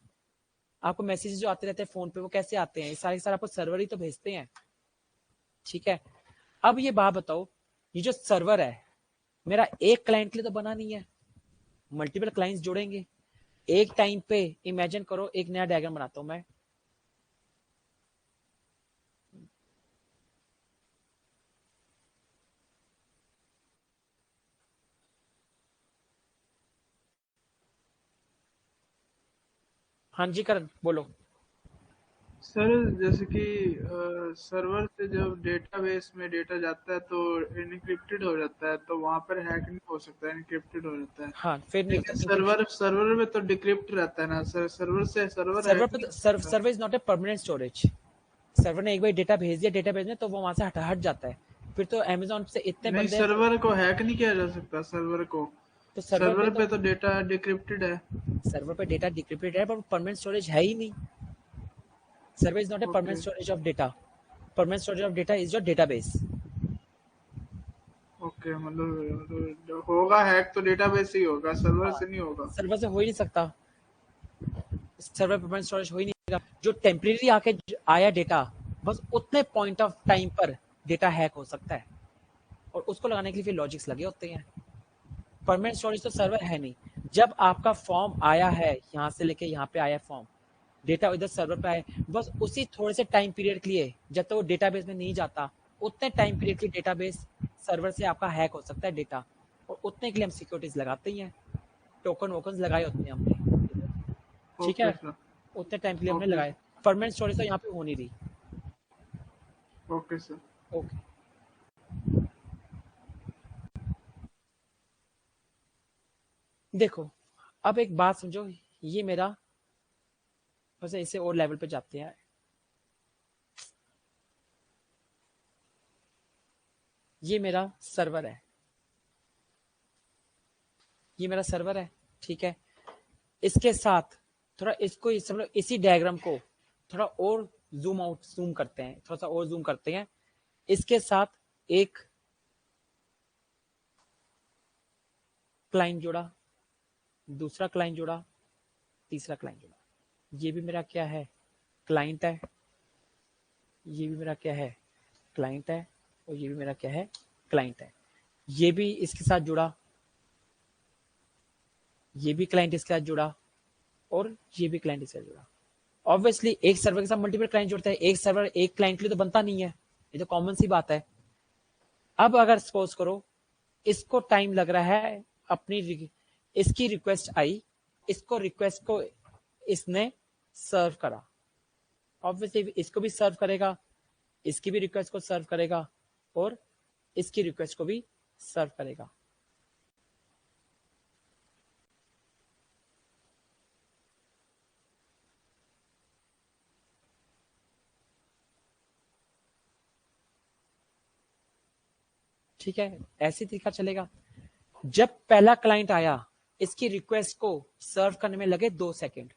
Speaker 1: आपको मैसेजेस जो आते रहते हैं फोन पे, वो कैसे आते हैं? सारे सारे आपको सर्वर ही तो भेजते हैं। ठीक है, अब ये बात बताओ, ये जो सर्वर है मेरा एक क्लाइंट के लिए तो बना नहीं है, मल्टीपल क्लाइंट्स जुड़ेंगे एक टाइम पे। इमेजिन करो, एक नया डायग्राम बनाता हूं मैं। हाँ जी करण बोलो।
Speaker 2: सर जैसे कि सर्वर से जब डेटाबेस में डेटा जाता है तो इनक्रिप्टेड हो जाता है, तो वहां पर हैक नहीं हो सकता, इनक्रिप्टेड हो जाता है।
Speaker 1: हाँ, फिर नहीं
Speaker 2: लेकिन
Speaker 1: होता इंक्रिप्शन।
Speaker 2: सर्वर सर्वर में तो डिक्रिप्ट रहता है ना सर, सर्वर से सर्वर
Speaker 1: सर्वर
Speaker 2: हैक
Speaker 1: पे
Speaker 2: नहीं हो सकता।
Speaker 1: Server is not a permanent storage. Server ने एक बार डेटा भेज दिया डेटाबेस में, तो वो वहां से हट जाता है। फिर तो अमेजोन से इतने
Speaker 2: नहीं,
Speaker 1: बंदे हैं,
Speaker 2: सर्वर को हैक नहीं किया जा सकता, सर्वर को।
Speaker 1: तो सर्वर पे
Speaker 2: सर्वर
Speaker 1: तो
Speaker 2: पे तो डेटा डिक्रिप्टेड है।
Speaker 1: सर्वर पे डेटा डिक्रिप्टेड है, पर परमानेंट स्टोरेज है ही नहीं। Server is not a permanent
Speaker 2: okay
Speaker 1: storage of data. Permanent storage of data is your database.
Speaker 2: Okay, मतलब होगा हैक तो डेटाबेस ही होगा, सर्वर
Speaker 1: हाँ,
Speaker 2: से नहीं होगा।
Speaker 1: सर्वर से हो ही नहीं सकता, सर्वर परमानेंट स्टोरेज हो ही नहीं सकता। जो टेम्परेरी आके आया डेटा, बस उतने पॉइंट ऑफ टाइम पर डेटा हैक हो सकता है, और उसको लगाने के लिए फिर लॉजिक्स लगे होते हैं। परमानेंट स्टोरेज तो सर्वर है नहीं। जब आपका फॉर्म आया है, यहाँ से लेके यहाँ पे आया फॉर्म, डेटा इधर सर्वर पे आया, बस उसी थोड़े से टाइम पीरियड के लिए, जब तक वो डेटाबेस में नहीं जाता, उतने टाइम पीरियड के लिए डेटाबेस सर्वर से आपका हैक हो सकता है डेटा, और उतने के लिए हम सिक्योरिटीज लगाते ही हैं, टोकन वोकन लगाए होते हैं हमने। ठीक
Speaker 2: ओके
Speaker 1: है,
Speaker 2: सर।
Speaker 1: उतने टाइम के लिए हमने
Speaker 2: ओके
Speaker 1: लगाए। परमानेंट स्टोरेज तो यहाँ पे हो नहीं रही।
Speaker 2: Okay sir.
Speaker 1: ओके, देखो अब एक बात समझो, ये मेरा, बस इसे और लेवल पे जाते हैं। ये मेरा सर्वर है, ये मेरा सर्वर है। ठीक है, इसके साथ थोड़ा इसको समझो, इसी डायग्राम को थोड़ा और जूम आउट, जूम करते हैं, थोड़ा सा और जूम करते हैं। इसके साथ एक क्लाइंट जुड़ा, दूसरा क्लाइंट जुड़ा, तीसरा क्लाइंट जुड़ा। ये भी मेरा क्या है? क्लाइंट है। ये भी मेरा क्या है? क्लाइंट है। और ये भी मेरा क्या है? क्लाइंट है। ये भी इसके साथ जुड़ा, ये भी क्लाइंट इसके साथ जुड़ा, और ये भी क्लाइंट इसके साथ जुड़ा। ऑब्वियसली एक सर्वर के साथ मल्टीपल क्लाइंट जुड़ते हैं, एक सर्वर एक क्लाइंट के लिए तो बनता नहीं है, ये तो कॉमन सी बात है। अब अगर सपोज करो इसको टाइम लग रहा है, अपनी इसकी रिक्वेस्ट आई, इसको रिक्वेस्ट को इसने सर्व करा, ऑब्वियसली इसको भी सर्व करेगा, इसकी भी रिक्वेस्ट को सर्व करेगा और इसकी रिक्वेस्ट को भी सर्व करेगा। ठीक है, ऐसी तरीका चलेगा। जब पहला क्लाइंट आया, इसकी रिक्वेस्ट को सर्व करने में लगे 2 सेकंड।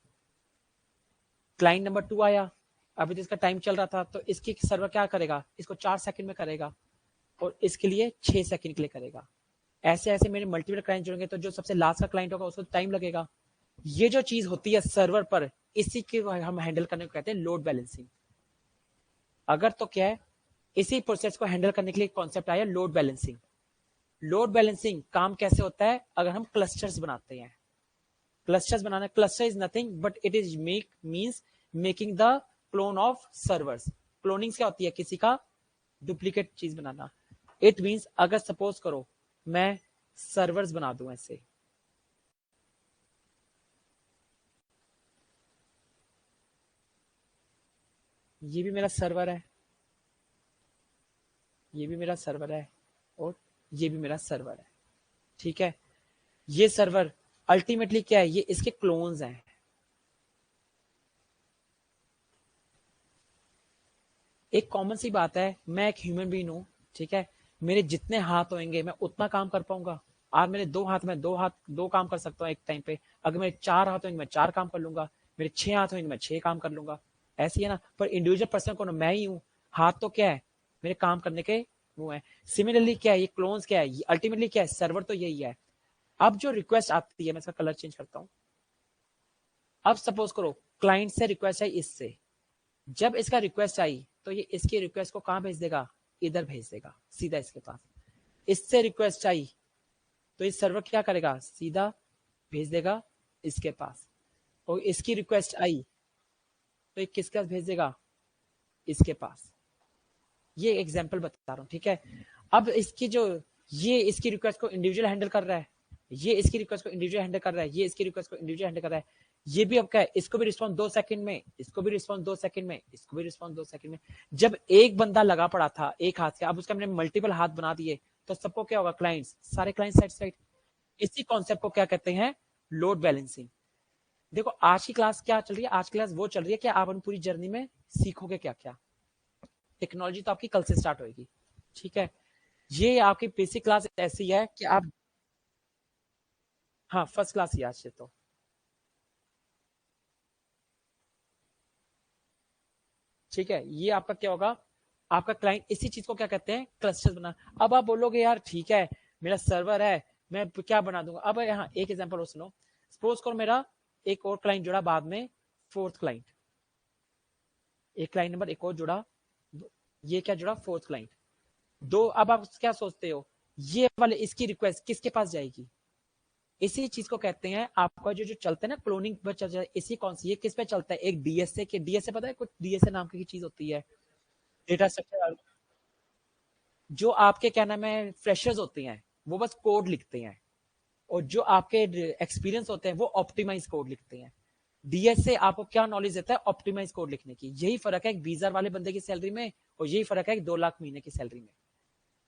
Speaker 1: क्लाइंट नंबर 2 आया, अभी तो इसका टाइम चल रहा था, तो इसकी सर्वर क्या करेगा, इसको 4 सेकंड में करेगा और इसके लिए 6 सेकंड के लिए करेगा। ऐसे ऐसे मेरे मल्टीपल क्लाइंट जुड़ेंगे, तो जो सबसे लास्ट का क्लाइंट होगा उसको टाइम लगेगा। ये जो चीज होती है सर्वर पर, इसी के हम हैंडल करने को कहते हैं लोड बैलेंसिंग। अगर तो क्या है, इसी प्रोसेस को हैंडल करने के लिए कॉन्सेप्ट आया लोड बैलेंसिंग। लोड बैलेंसिंग काम कैसे होता है, अगर हम क्लस्टर्स बनाते हैं। Clusters banana, cluster is nothing but it is means making the clone of servers. Cloning क्या होती है, किसी का डुप्लीकेट चीज बनाना। इट मींस अगर सपोज करो मैं सर्वर्स बना दूं ऐसे, ये भी मेरा सर्वर है, ये भी मेरा सर्वर है और ये भी मेरा सर्वर है। ठीक है, ये सर्वर अल्टीमेटली क्या है, ये इसके क्लोन्स हैं। एक कॉमन सी बात है, मैं एक ह्यूमन बीइंग हूं, ठीक है, मेरे जितने हाथ होंगे मैं उतना काम कर पाऊंगा। आज मेरे 2 हाथ में 2 काम कर सकता हूँ एक टाइम पे। अगर मेरे 4 हाथ होंगे मैं 4 काम कर लूंगा, मेरे 6 हाथ होंगे मैं 6 काम कर लूंगा। ऐसी है ना, पर इंडिविजुअल पर्सन को ना मैं ही हूँ। हाथ तो क्या है, मेरे काम करने के वो है। सिमिलरली क्या है, ये क्लोन्स क्या है, अल्टीमेटली क्या है, सर्वर तो यही है। अब जो रिक्वेस्ट आती है, मैं इसका कलर चेंज करता हूँ। अब सपोज करो क्लाइंट से रिक्वेस्ट आई इससे, जब इसका रिक्वेस्ट आई तो ये इसकी रिक्वेस्ट को कहां भेज देगा, इधर भेज देगा, सीधा इसके पास। इससे रिक्वेस्ट आई तो इस सर्वर क्या करेगा, सीधा भेज देगा इसके पास। और इसकी रिक्वेस्ट आई तो ये किसके पास भेज देगा, इसके पास। ये एग्जाम्पल बता रहा हूं, ठीक है। अब इसकी जो, ये इसकी रिक्वेस्ट को इंडिविजुअल हैंडल कर रहा है, ये इसकी रिक्वेस्ट को इंडिविजुअल हैंडल कर रहा है, ये इसकी रिक्वेस्ट को इंडिविजुअल हैंडल कर रहा है। ये भी अब क्या है, इसको भी रिस्पॉन्स 2 सेकंड में, इसको भी रिस्पॉन्स 2 सेकंड में, इसको भी रिस्पॉन्स 2 सेकंड में। जब एक बंदा लगा पड़ा था एक हाथ से, अब उसका हमने मल्टीपल हाथ बना दिए, तो सबको क्या होगा, क्लाइंट्स, सारे क्लाइंट सेटिस्फाइड। इसी कॉन्सेप्ट को क्या कहते हैं, लोड बैलेंसिंग। देखो आज की क्लास क्या चल रही है, आज की क्लास वो चल रही है कि आप अपनी पूरी जर्नी में सीखोगे क्या क्या। टेक्नोलॉजी तो आपकी कल से स्टार्ट होगी, ठीक है। ये आपकी बेसिक क्लास ऐसी है कि आप, हाँ फर्स्ट क्लास ही आज से तो, ठीक है। ये आपका क्या होगा, आपका क्लाइंट, इसी चीज को क्या कहते हैं, क्लस्टर्स बना। अब आप बोलोगे यार ठीक है, मेरा सर्वर है, मैं क्या बना दूंगा। अब यहाँ एक एग्जांपल और सुनो। सपोज करो मेरा एक और क्लाइंट जुड़ा बाद में, 4th क्लाइंट, एक क्लाइंट नंबर एक और जुड़ा, ये क्या जुड़ा, 4th क्लाइंट। दो, अब आप क्या सोचते हो, ये वाले इसकी रिक्वेस्ट किसके पास जाएगी, इसी चीज को कहते हैं आपका जो जो चलता है ना क्लोनिंग पर चल जाए, इसी कौन सी, ये किस पे चलता है, एक डीएसए के, डीएसए पता है, कुछ डीएसए नाम की चीज होती है, डेटा स्ट्रक्चर। जो आपके क्या नाम है फ्रेशर्स होते हैं वो बस कोड लिखते हैं, और जो आपके एक्सपीरियंस होते हैं वो ऑप्टिमाइज कोड लिखते हैं। डीएसए आपको क्या नॉलेज देता है, ऑप्टिमाइज कोड लिखने की। यही फर्क है एक 20,000 वाले बंदे की सैलरी में, और यही फर्क है एक 2 लाख महीने की सैलरी में।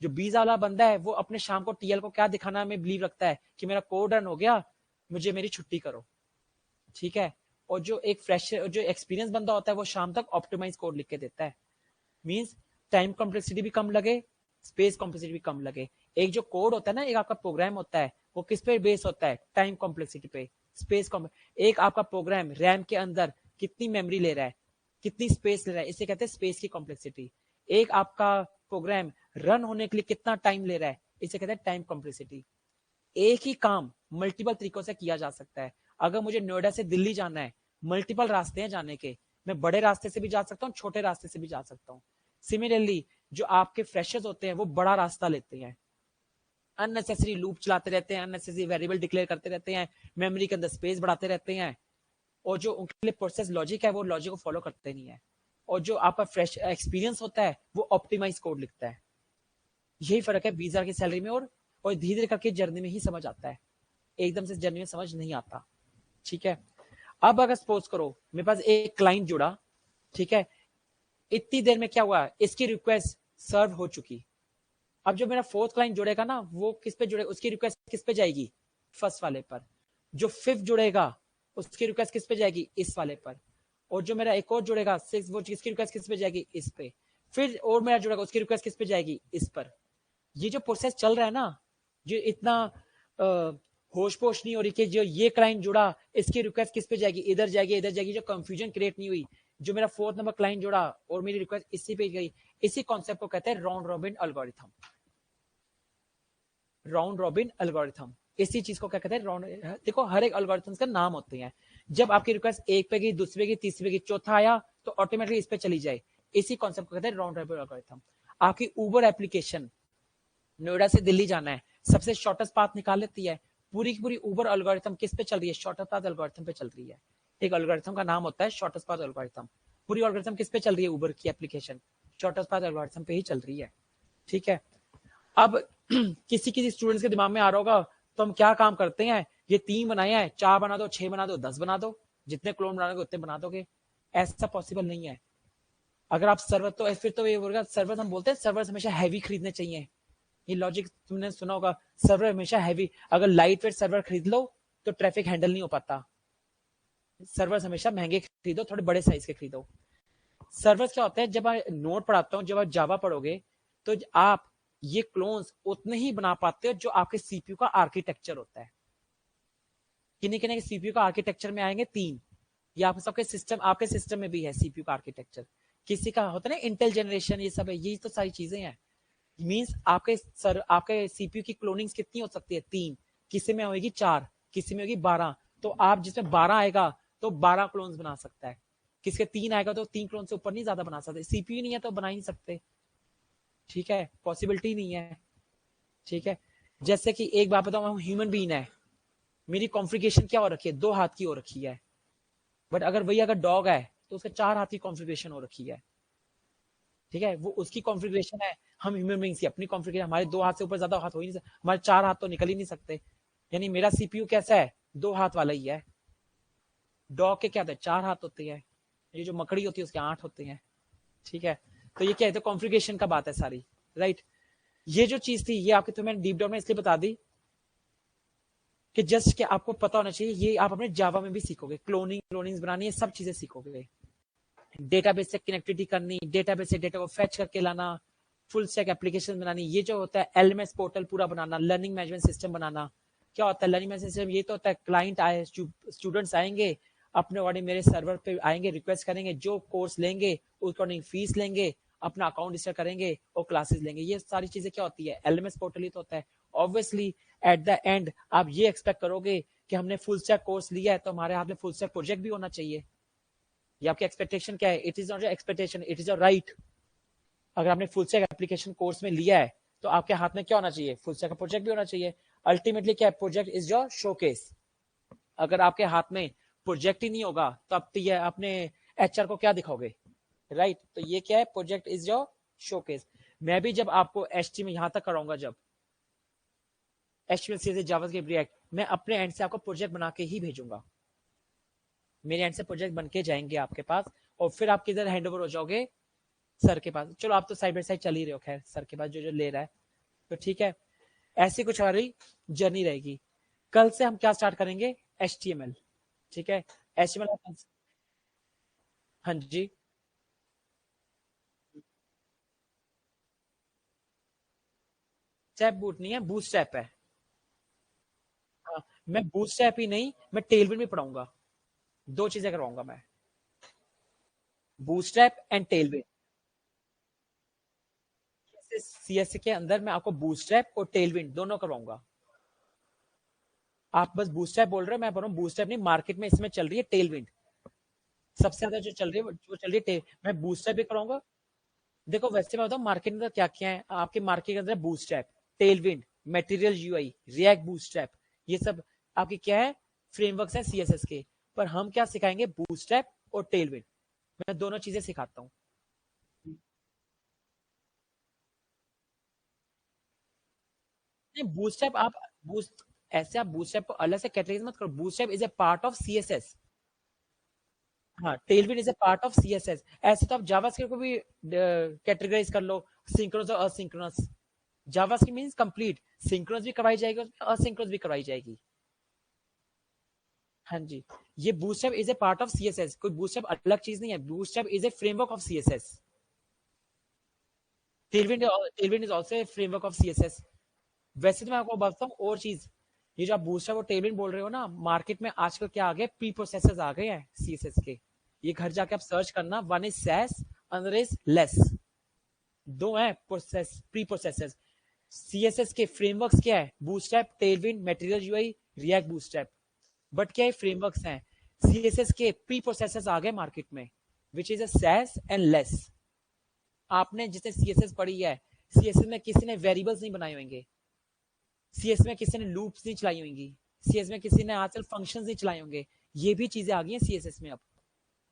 Speaker 1: जो 20 वाला बंदा है वो अपने शाम को टीएल को क्या दिखाना में बिलीव रखता है कि मेरा कोड रन हो गया, मुझे मेरी छुट्टी करो, ठीक है। और जो एक फ्रेश, जो एक्सपीरियंस बंदा होता है वो शाम तक ऑप्टिमाइज कोड लिख के देता है। मींस टाइम कॉम्प्लेक्सिटी भी कम लगे, स्पेस कॉम्प्लेक्सिटी भी कम लगे। एक जो कोड होता है ना, एक आपका प्रोग्राम होता है, वो किस पे बेस होता है, टाइम कॉम्प्लेक्सिटी पे, स्पेस एक आपका प्रोग्राम रैम के अंदर कितनी मेमोरी ले रहा है, कितनी स्पेस ले रहा है, इसे कहते हैं स्पेस की कॉम्प्लेक्सिटी। एक आपका प्रोग्राम रन होने के लिए कितना टाइम ले रहा है, इसे कहते हैं टाइम कॉम्प्लेक्सिटी। एक ही काम मल्टीपल तरीकों से किया जा सकता है। अगर मुझे नोएडा से दिल्ली जाना है, मल्टीपल रास्ते हैं जाने के, मैं बड़े रास्ते से भी जा सकता हूँ, छोटे रास्ते से भी जा सकता हूँ। सिमिलरली जो आपके फ्रेशर्स होते हैं वो बड़ा रास्ता लेते हैं, अननेसेसरी लूप चलाते रहते हैं, अननेसेसरी वेरिएबल डिक्लेयर करते रहते हैं, मेमोरी के अंदर स्पेस बढ़ाते रहते हैं, और जो उनके लिए प्रोसेस लॉजिक है वो लॉजिक को फॉलो करते नहीं है। और जो आपका फ्रेश एक्सपीरियंस होता है वो ऑप्टिमाइज कोड लिखता है। यही फर्क है 20,000 की सैलरी में और धीरे धीरे करके जर्नी में ही समझ आता है, एकदम से जर्नी में समझ नहीं आता, ठीक है। अब अगर सपोज करो मेरे पास एक क्लाइंट जुड़ा, ठीक है, इतनी देर में क्या हुआ, इसकी रिक्वेस्ट सर्व हो चुकी। अब जो मेरा फोर्थ क्लाइंट जुड़ेगा ना, वो किस पे जुड़ेगा, उसकी रिक्वेस्ट किस पे जाएगी, फर्स्ट वाले पर। जो फिफ्थ जुड़ेगा उसकी रिक्वेस्ट किस पे जाएगी, इस वाले पर। और जो मेरा एक और जुड़ेगा सिक्स, वो किसकी रिक्वेस्ट किस पे जाएगी, इस पे। फिर और मेरा जुड़ेगा, उसकी रिक्वेस्ट किस पे जाएगी, इस पर। ये जो प्रोसेस चल रहा है ना, जो इतना होश पोश नहीं हो रही कि जो ये क्लाइंट जुड़ा इसकी रिक्वेस्ट किस पे जाएगी, इधर जाएगी इधर जाएगी, जो कंफ्यूजन क्रिएट नहीं हुई। जो मेरा फोर्थ नंबर क्लाइंट जुड़ा और मेरी रिक्वेस्ट इसी पे गई, इसी कॉन्सेप्ट को कहते हैं round robin algorithm. Round robin algorithm, इसी चीज को क्या कहते हैं, राउंड। देखो हर एक एल्गोरिथम का नाम होते हैं। जब आपकी रिक्वेस्ट एक पे गई, दूसरे पे गई, तीसरे पे गई, चौथा आया तो ऑटोमेटिकली इस पे चली जाए। इसी कॉन्सेप्ट को कहते हैं राउंड रॉबिन एल्गोरिथम। आपकी उबर एप्लीकेशन नोएडा से दिल्ली जाना है, सबसे शॉर्टेस्ट पाथ निकाल लेती है। पूरी की पूरी उबर एल्गोरिथम किस पे चल रही है, शॉर्टेस्ट पाथ एल्गोरिथम पे चल रही है। एक एल्गोरिथम का नाम होता है शॉर्टेस्ट पाथ एल्गोरिथम। पूरी एल्गोरिथम किस पे चल रही है, उबर की एप्लीकेशन शॉर्टेस्ट पाथ एल्गोरिथम पे ही चल रही है। ठीक है, अब किसी किसी स्टूडेंट्स के दिमाग में आ रहा होगा, तो हम क्या काम करते हैं, ये 3 बनाए हैं, 4 बना दो, 6 बना दो, 10 बना दो, जितने क्लोन बनाओगे उतने बना दोगे। ऐसा पॉसिबल नहीं है। अगर आप सर्वर, तो फिर तो ये होगा, सर्वर हम बोलते हैं सर्वर हमेशा हैवी खरीदने चाहिए। ये लॉजिक तुमने सुना होगा, सर्वर हमेशा हैवी। अगर लाइट वेट सर्वर खरीद लो तो ट्रैफिक हैंडल नहीं हो पाता। सर्वर हमेशा महंगे खरीदो, थोड़े बड़े साइज के खरीदो। सर्वर्स क्या होता है, जब आप नोड पढ़ाता हूँ, जब आप जावा पढ़ोगे तो आप ये क्लोन्स उतने ही बना पाते हो जो आपके सीपीयू का आर्किटेक्चर होता है। किन्हीं किन्हीं के सीपीयू का आर्किटेक्चर में आएंगे 3, या आप सबके सिस्टम, आपके सिस्टम में भी है सीपीयू का आर्किटेक्चर। किसी का होता है ना इंटेल जनरेशन, ये सब है, यही तो सारी चीजें हैं। मींस आपके सीपीयू की क्लोनिंग्स कितनी हो सकती है, 3। किसी में होगी 4, किसी में होगी 12। तो आप जिसमें 12 आएगा तो 12 क्लोन्स बना सकता है। किसके 3 आएगा तो 3 क्लोन से ऊपर नहीं ज्यादा बना सकते, सीपीयू नहीं है तो बना ही नहीं सकते। ठीक है, पॉसिबिलिटी नहीं है। ठीक है, जैसे कि एक बात बताऊं, हम ह्यूमन बीइंग है, मेरी कॉन्फ़िगरेशन क्या हो रखी है, 2 हाथ की हो रखी है। बट अगर वही अगर डॉग है तो उसके 4 हाथ की कॉन्फ़िगरेशन हो रखी है। ठीक है, वो उसकी कॉन्फ़िगरेशन है। हम ह्यूमन बीइंग्स की अपनी कॉन्फ़िगरेशन, हमारे 2 हाथ से ऊपर ज्यादा हाथ हो ही नहीं सकते, हमारे 4 हाथ तो निकल ही नहीं सकते। यानी मेरा सीपीयू कैसा है, 2 हाथ वाला ही है। डॉग के क्या होते हैं, 4 हाथ होते हैं। ये जो मकड़ी होती है उसके 8 होते हैं। ठीक है, तो ये क्या है, तो कॉन्फ़िगरेशन का बात है सारी। राइट, ये जो चीज थी ये आपके, तो मैंने डीप डाउन में इसलिए बता दी कि जस्ट कि आपको पता होना चाहिए। ये आप अपने जावा में भी सीखोगे, क्लोनिंग बनानी है, सब चीजें सीखोगे। डेटाबेस से कनेक्टिविटी करनी, डेटाबेस से डेटा को फेच करके लाना, फुल स्टैक एप्लीकेशन बनानी, ये जो होता है एलएमएस पोर्टल पूरा बनाना, लर्निंग मैनेजमेंट सिस्टम बनाना। क्या होता है लर्निंग मैनेजमेंट सिस्टम, ये तो होता है क्लाइंट आए, स्टूडेंट्स आएंगे अपने अकॉर्डिंग मेरे सर्वर पे आएंगे, रिक्वेस्ट करेंगे, जो कोर्स लेंगे उस अकॉर्डिंग फीस लेंगे, अपना अकाउंट रजिस्टर करेंगे और क्लासेस लेंगे। ये सारी चीजें क्या होती है, एलएमएस पोर्टल ही तो होता है। ऑब्वियसली एट द एंड आप ये एक्सपेक्ट करोगे कि हमने फुल स्टैक कोर्स लिया है तो हमारे हाथ में फुल स्टैक प्रोजेक्ट भी होना चाहिए। ये आपकी एक्सपेक्टेशन क्या है, it is not your expectation, it is your right. अगर आपने फुल स्टैक एप्लीकेशन कोर्स में लिया है तो आपके हाथ में क्या होना चाहिए, फुल स्टैक का प्रोजेक्ट भी होना चाहिए। अल्टीमेटली क्या है, प्रोजेक्ट इज योर शोकेस। अगर आपके हाथ में प्रोजेक्ट ही नहीं होगा तो आप ये अपने एचआर को क्या दिखाओगे। राइट, तो ये क्या है, प्रोजेक्ट इज योर शोकेस। मैं भी जब आपको एचटीएमएल यहां तक कराऊंगा, जब एचटीएमएल सीएसएस जावास्क्रिप्ट रिएक्ट, मैं अपने एंड से आपको प्रोजेक्ट बना के ही भेजूंगा। मेरे एंड से प्रोजेक्ट बन के जाएंगे आपके पास, और फिर आप किधर हैंड ओवर हो जाओगे, सर के पास। चलो आप तो साइड बाय साइड चल ही रहे हो, खैर सर के पास जो जो ले रहा है, तो ठीक है। ऐसी कुछ हमारी जर्नी रहेगी। कल से हम क्या स्टार्ट करेंगे, एचटीएमएल। ठीक है, एचटीएमएल। हाँ जी, स्टेप बूट नहीं है, बूट स्टेप है। हाँ, मैं बूट स्टेप ही नहीं, मैं टेलविंड भी पढ़ाऊंगा। 2 चीजें करवाऊंगा मैं, boot step and Tailwind. CS के अंदर मैं आपको बूट स्टेप और टेलविंड दोनों करवाऊंगा। आप बस बूट स्टेप बोल रहे हो, मैं बोल रहा हूँ बूट स्टेप नहीं, मार्केट में इसमें चल रही है टेलविंड। सबसे ज्यादा जो चल रही है जो चल रही है मैं बूट स्टेप भी कराऊंगा। देखो वैसे मैं बताऊं मार्केट में तो क्या क्या है आपके मार्केट के अंदर, bootstrap, Tailwind, material UI, react bootstrap, ये सब आपके क्या है, फ्रेमवर्क्स है सीएसएस के। पर हम क्या सिखाएंगे, बूटस्ट्रैप और टेलविंड, मैं दोनों चीजें सिखाता हूँ। नहीं बूटस्ट्रैप आप बूस्ट ऐसे आप बूटस्ट्रैप को अलग से कैटेगरी मत करो, Bootstrap is a part of CSS. हाँ, Tailwind is a part of CSS. ऐसे तो आप जावास्क्रिप्ट को भी कैटेगराइज कर लो, सिंक्रोनस और asynchronous. JavaScript means complete, synchronous भी करवाई जाएगी और असिंक्रोनस भी करवाई जाएगी। हाँ जी, ये bootstrap is a part of CSS, कोई बूटस्ट्रैप अलग चीज नहीं है, bootstrap is A framework of CSS. Tailwind is also a framework of CSS. वैसे तो मैं आपको बताता हूँ और चीज, ये जो आप बूस्टरअप और टेलविन बोल रहे हो ना, मार्केट में आजकल क्या आ गया, प्री प्रोसेसर्स आ गए हैं सीएसएस के। ये घर जाके आप सर्च करना, one is Sass, another is less. दो हैं प्रोसेस, प्री प्रोसेसर्स। सीएसएस के फ्रेमवर्क्स क्या है, Bootstrap, Tailwind, material UI, React Bootstrap. But क्या है, फ्रेमवर्क्स हैं। सीएसएस के प्री प्रोसेसर्स आ गए मार्केट में, which is a Sass and Less. आपने जिसने सीएसएस पढ़ी है, सीएसएस में किसी ने वेरिएबल्स नहीं बनाए होंगे, सीएस में किसी ने लूप्स नहीं चलाई होंगी, सीएस में किसी ने आजकल फंक्शंस नहीं चलाए होंगे। ये भी चीजें आ गई हैं सीएसएस में अब।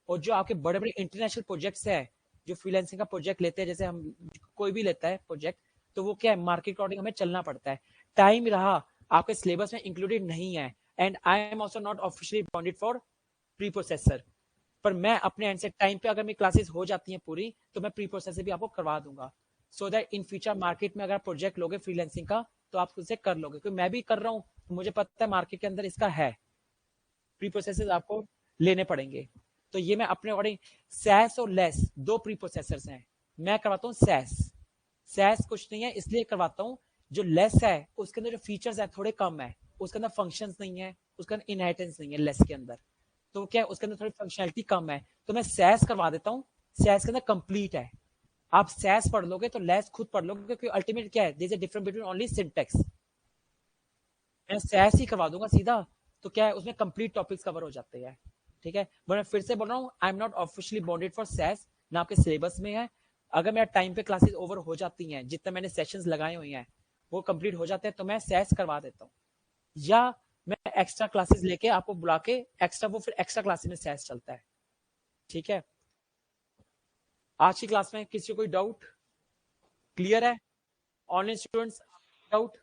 Speaker 1: और जो आपके बड़े बड़े इंटरनेशनल प्रोजेक्ट्स है, जो फ्रीलांसिंग का प्रोजेक्ट लेते हैं, जैसे हम कोई भी लेता है प्रोजेक्ट, तो वो क्या है, मार्केट अकॉर्डिंग हमें चलना पड़ता है। टाइम रहा आपके सिलेबस में इंक्लूडेड नहीं है, and I am also not officially bonded for pre processor, पर मैं अपने एंड से टाइम पे अगर मेरी क्लासेस हो जाती हैं पूरी, तो मैं प्री प्रोसेसर भी आपको करवा दूंगा, so that in future market में अगर प्रोजेक्ट लोगे फ्रीलांसिंग का, तो आप उसे कर लोगे, क्योंकि मैं भी कर रहा हूँ, तो मुझे पता है मार्केट के अंदर इसका है, प्री प्रोसेसर आपको लेने पड़ेंगे। तो ये मैं अपने अकॉर्डिंग, सैस और लेस दो प्री प्रोसेसर्स हैं, मैं करवाता हूँ सैस। सैस कुछ नहीं है इसलिए करवाता हूँ, जो लेस है उसके अंदर जो फीचर्स है थोड़े कम है, उसके अंदर फंक्शंस नहीं है, उसके अंदर इनहेरिटेंस नहीं है लेस के अंदर, तो क्या है, उसके अंदर थोड़ी फंक्शनैलिटी कम है, तो मैं सैस करवा देता हूँ। सैस के अंदर कंप्लीट है। आप सैस पढ़ लोगे तो लेस खुद पढ़ लोगे, क्योंकि अल्टीमेट क्या है, there is a difference between only syntax. मैं सैस ही करवा दूंगा सीधा, तो क्या है, उसमें कंप्लीट टॉपिक्स कवर हो जाते हैं। ठीक है, बट मैं फिर से बोल रहा हूँ, I am not officially bonded for Sass, ना आपके सिलेबस में है। अगर मेरा टाइम पे क्लासेस ओवर हो जाती हैं, जितना मैंने सेशंस लगाए हुए हैं वो कंप्लीट हो जाते हैं, तो मैं सैस करवा देता हूँ, या मैं एक्स्ट्रा क्लासेस लेके आपको बुला के एक्स्ट्रा, वो फिर एक्स्ट्रा क्लासेस में सैस चलता है। ठीक है, आज की क्लास में किसी को कोई डाउट, क्लियर है? Online students, doubt?